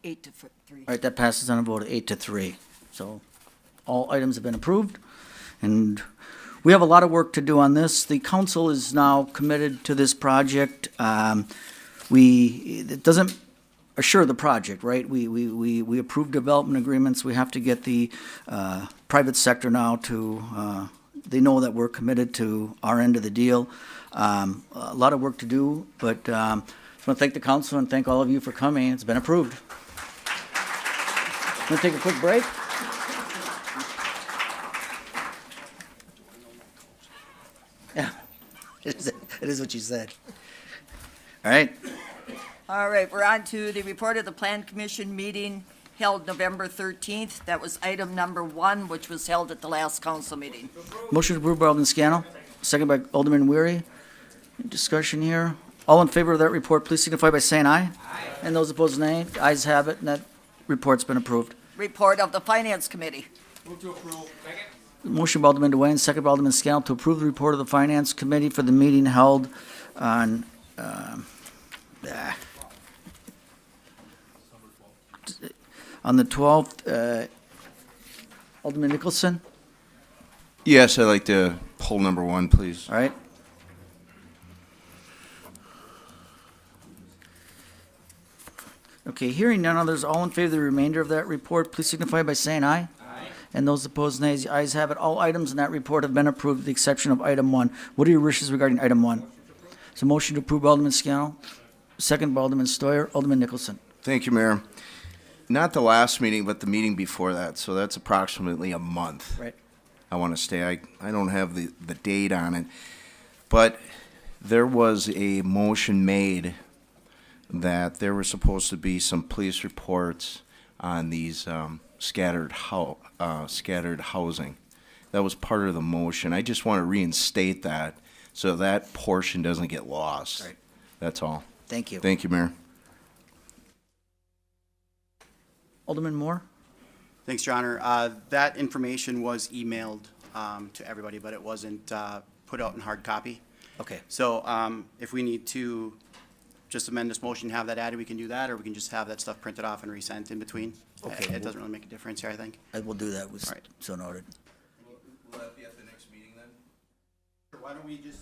8 to 3. All right, that passes on a vote of 8-3. So all items have been approved, and we have a lot of work to do on this. The council is now committed to this project. It doesn't assure the project, right? We approve development agreements. We have to get the private sector now to, they know that we're committed to our end of the deal. A lot of work to do, but I want to thank the council and thank all of you for coming. It's been approved. Want to take a quick break? Yeah, it is what you said. All right. All right, we're on to the report of the Plan Commission meeting held November 13th. That was item number 1, which was held at the last council meeting. Motion approved by Alderman Scannell, second by Alderman Weary. Any discussion here? All in favor of that report, please signify by saying aye. Aye. And those opposed, nay. Ayes have it, and that report's been approved. Report of the Finance Committee. Move to approve. Second. Motion by Alderman Dwayne, second by Alderman Scannell to approve the report of the Finance Committee for the meeting held on, on the 12th. Alderman Nicholson, Yes, I'd like to pull number one, please. all right? Okay, hearing none others, all in favor of the remainder of that report, please signify by saying aye. Aye. And those opposed, nays. The ayes have it. All items in that report have been approved with the exception of item one. What are your wishes regarding item one? So motion to approve by Alderman Scannell, second by Alderman Stoyer. Alderman Nicholson. Thank you, Mayor. Not the last meeting, but the meeting before that, so that's approximately a month. Right. I want to stay. I don't have the date on it, but there was a motion made that there were supposed to be some police reports on these scattered housing. That was part of the motion. I just want to reinstate that so that portion doesn't get lost. Right. That's all. Thank you. Thank you, Mayor. Alderman Moore? Thanks, Your Honor. That information was emailed to everybody, but it wasn't put out in hard copy. Okay. So if we need to just amend this motion, have that added, we can do that, or we can just have that stuff printed off and resent in between. Okay. It doesn't really make a difference here, I think. I will do that. Was All right. so noted. Will that be at the next meeting then? Why don't we just?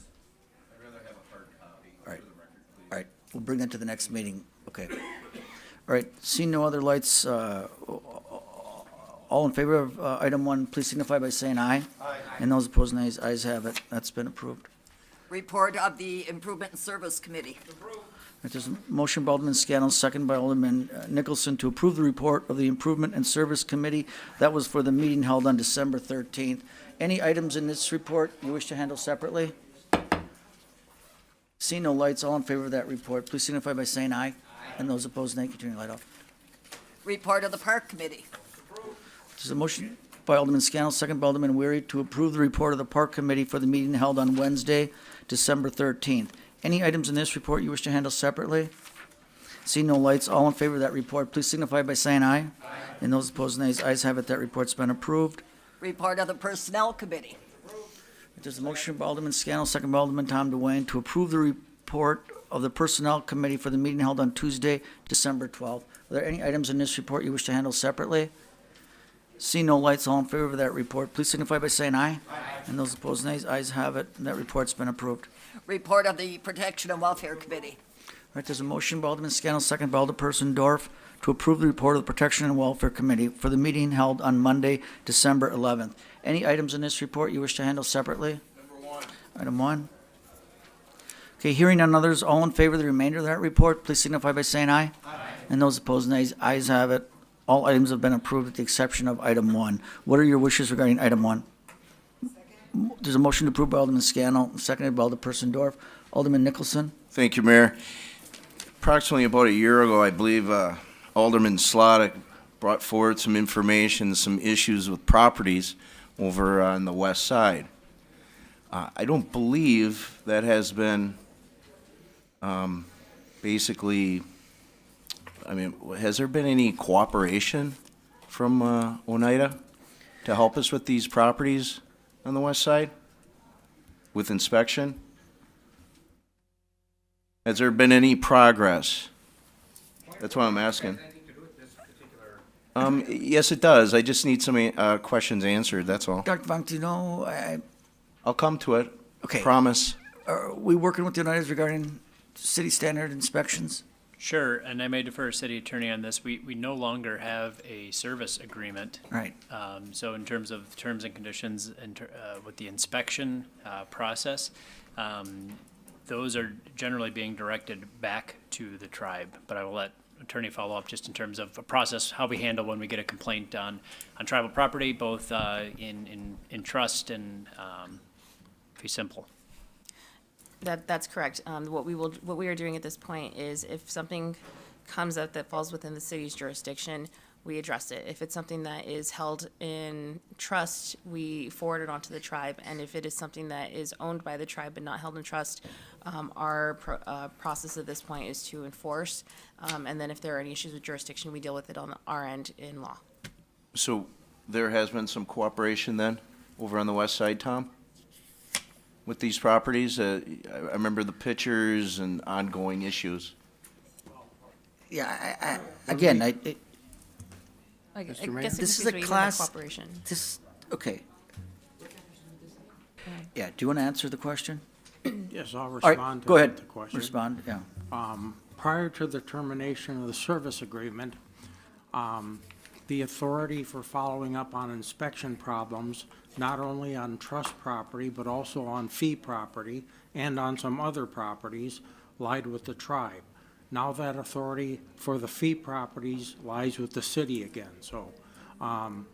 I'd rather have a hard copy All right. for the record, please. All right, we'll bring that to the next meeting. Okay. All right, seeing no other lights, all in favor of item one, please signify by saying aye. Aye. And those opposed, nays. Ayes have it. That's been approved. Report of the Improvement and Service Committee. Right, there's a motion by Alderman Scannell, second by Alderman Nicholson to approve the report of the Improvement and Service Committee. That was for the meeting held on December 13th. Any items in this report you wish to handle separately? Seeing no lights, all in favor of that report, please signify by saying aye. And those opposed, nay. Can you turn your light off? Report of the Park Committee. There's a motion by Alderman Scannell, second by Alderman Weary to approve the report of the Park Committee for the meeting held on Wednesday, December 13th. Any items in this report you wish to handle separately? See no lights, all in favor of that report, please signify by saying aye. Aye. And those opposed, nays. Ayes have it, that report's been approved. Report of the Personnel Committee. There's a motion by Alderman Scannell, second by Alderman Tom DeWayne to approve the report of the Personnel Committee for the meeting held on Tuesday, December 12th. Are there any items in this report you wish to handle separately? See no lights, all in favor of that report, please signify by saying aye. Aye. And those opposed, nays. Ayes have it, and that report's been approved. Report of the Protection and Welfare Committee. All right, there's a motion by Alderman Scannell, second by Alderperson Dorf, to approve the report of the Protection and Welfare Committee for the meeting held on Monday, December 11th. Any items in this report you wish to handle separately? Number one. Item one. Okay, hearing none others, all in favor of the remainder of that report, please signify by saying aye. Aye. And those opposed, nays. Ayes have it. All items have been approved with the exception of item one. What are your wishes regarding item one? There's a motion to approve by Alderman Scannell, seconded by Alderperson Dorf. Alderman Nicholson? Thank you, Mayor. Approximately about a year ago, I believe Alderman Slottick brought forward some information, some issues with properties over on the west side. I don't believe that has been basically, I mean, has there been any cooperation from Oneida to help us with these properties on the west side with inspection? Has there been any progress? That's why I'm asking. Yes, it does. I just need some questions answered, that's all. Dr. Vonk, do you know, I'll come to it. Okay. Promise. are we working with the United regarding city standard inspections? Sure, and I may defer city attorney on this. We no longer have a service agreement. Right. So in terms of terms and conditions and with the inspection process, those are generally being directed back to the tribe. But I will let attorney follow up just in terms of a process, how we handle when we get a complaint on tribal property, both in trust and fee simple. That's correct. What we are doing at this point is if something comes up that falls within the city's jurisdiction, we address it. If it's something that is held in trust, we forward it onto the tribe. And if it is something that is owned by the tribe but not held in trust, our process at this point is to enforce. And then if there are any issues with jurisdiction, we deal with it on our end in law. So there has been some cooperation then? over on the west side, Tom? With these properties? I remember the pictures and ongoing issues. Yeah, again, I guess it this is confused a me with the class, cooperation. okay. Yeah, do you want to answer the question? Yes, I'll All right, respond to go ahead. the question. Respond, yeah. Prior to the termination of the service agreement, the authority for following up on inspection problems, not only on trust property, but also on fee property and on some other properties, lied with the tribe. Now that authority for the fee properties lies with the city again, so I'm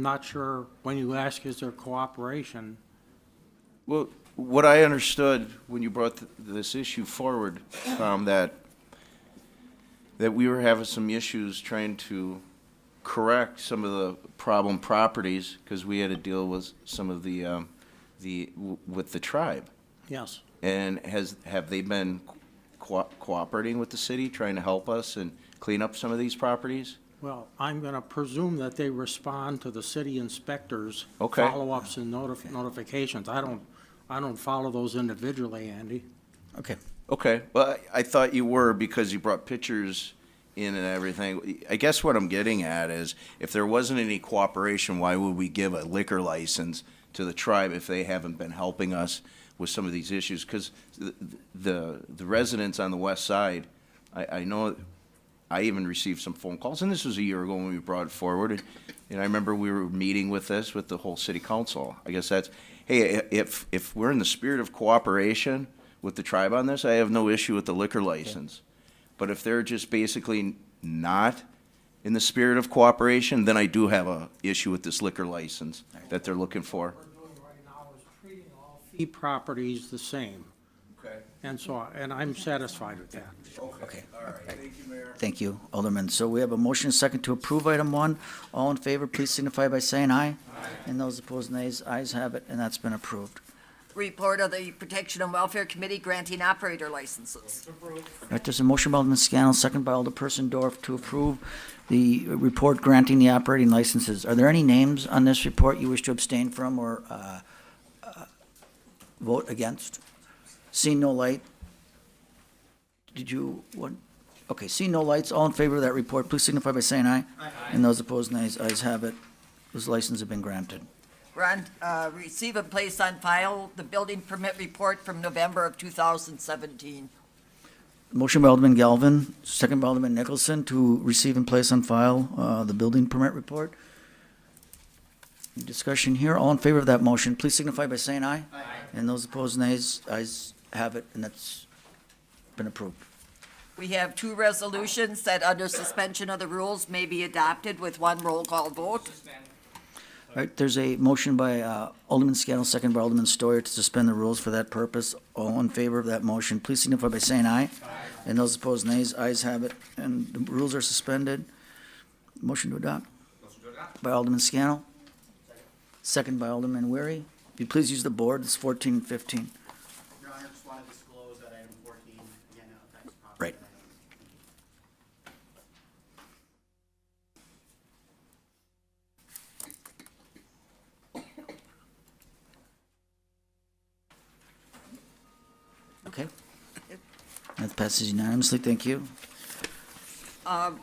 not sure, when you ask is there cooperation, Well, what I understood when you brought this issue forward, that we were having some issues trying to correct some of the problem properties because we had to deal with some of with the tribe. yes. And have they been cooperating with the city, trying to help us and clean up some of these properties? Well, I'm going to presume that they respond to the city inspectors' Okay. follow-ups and notifications. I don't follow those individually, Andy. Okay. Okay, well, I thought you were because you brought pictures in and everything. I guess what I'm getting at is, if there wasn't any cooperation, why would we give a liquor license to the tribe if they haven't been helping us with some of these issues? Because the residents on the west side, I know, I even received some phone calls, and this was a year ago when we brought it forward, and I remember we were meeting with this with the whole city council. I guess that's, hey, if we're in the spirit of cooperation with the tribe on this, I have no issue with the liquor license. But if they're just basically not in the spirit of cooperation, then I do have a issue with this liquor license that they're looking for. Fee properties the same. Okay. And I'm satisfied with that. Okay. All right, thank you, Mayor. Thank you, Alderman. So we have a motion and a second to approve item 1. All in favor, please signify by saying aye. Aye. And those opposed, nays. Ayes have it, and that's been approved. Report of the Protection and Welfare Committee granting operator licenses. All right, there's a motion by Alderman Scannell, second by Alderperson Dorf to approve the report granting the operating licenses. Are there any names on this report you wish to abstain from or vote against? Seeing no light? Did you want? Okay, seeing no lights, all in favor of that report, please signify by saying aye. Aye. And those opposed, nays. Ayes have it. Those licenses have been granted. Ron, receive and place on file the building permit report from November of 2017. Motion by Alderman Galvin, second by Alderman Nicholson to receive and place on file the building permit report. Any discussion here? All in favor of that motion, please signify by saying aye. Aye. And those opposed, nays. Ayes have it, and that's been approved. We have 2 resolutions that under suspension of the rules may be adopted with 1 roll call vote. All right, there's a motion by Alderman Scannell, second by Alderman Stoyer to suspend the rules for that purpose. All in favor of that motion, please signify by saying aye. Aye. And those opposed, nays. Ayes have it, and the rules are suspended. Motion to adopt. By Alderman Scannell. Second by Alderman Weary. If you please use the board, it's 14 and 15. Your Honor, just want to disclose that item 14, again, affects property. Right. Okay. That passes unanimously, thank you.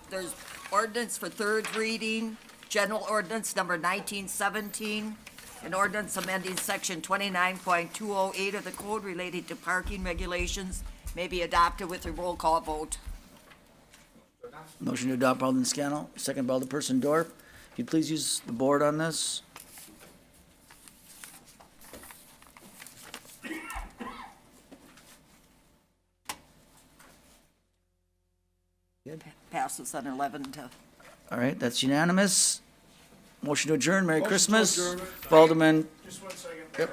There's ordinance for 3rd reading, general ordinance number 1917, an ordinance amending section 29.208 of the code related to parking regulations may be adopted with a roll call vote. Motion to adopt by Alderman Scannell, second by Alderperson Dorf. If you please use the board on this. Passes on 11 to. All right, that's unanimous. Motion to adjourn, Merry Motion to Christmas. adjourn. Alderman, Just 1 second. Yep.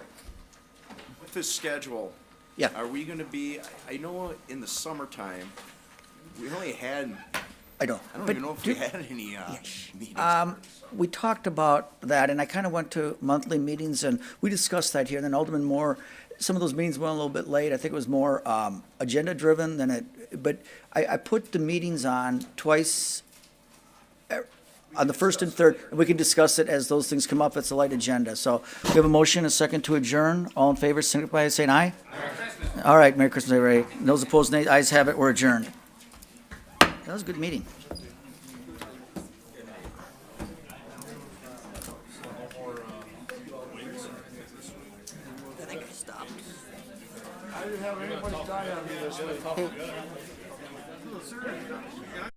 With this schedule. Yeah. Are we gonna be, I know in the summertime, we only had, I don't. I don't but even know if do- we had any, meetings. We talked about that, and I kind of went to monthly meetings, and we discussed that here, and then Alderman Moore, some of those meetings went a little bit late. I think it was more agenda-driven than it, but I put the meetings on twice, on the first and third, and we can discuss it as those things come up. It's a light agenda. So we have a motion, a second to adjourn. All in favor, signify by saying aye. All right, Merry Christmas, everybody. Those opposed, nay. Ayes have it. We're adjourned. That was a good meeting. I think I stopped. I didn't have anybody die on me this week.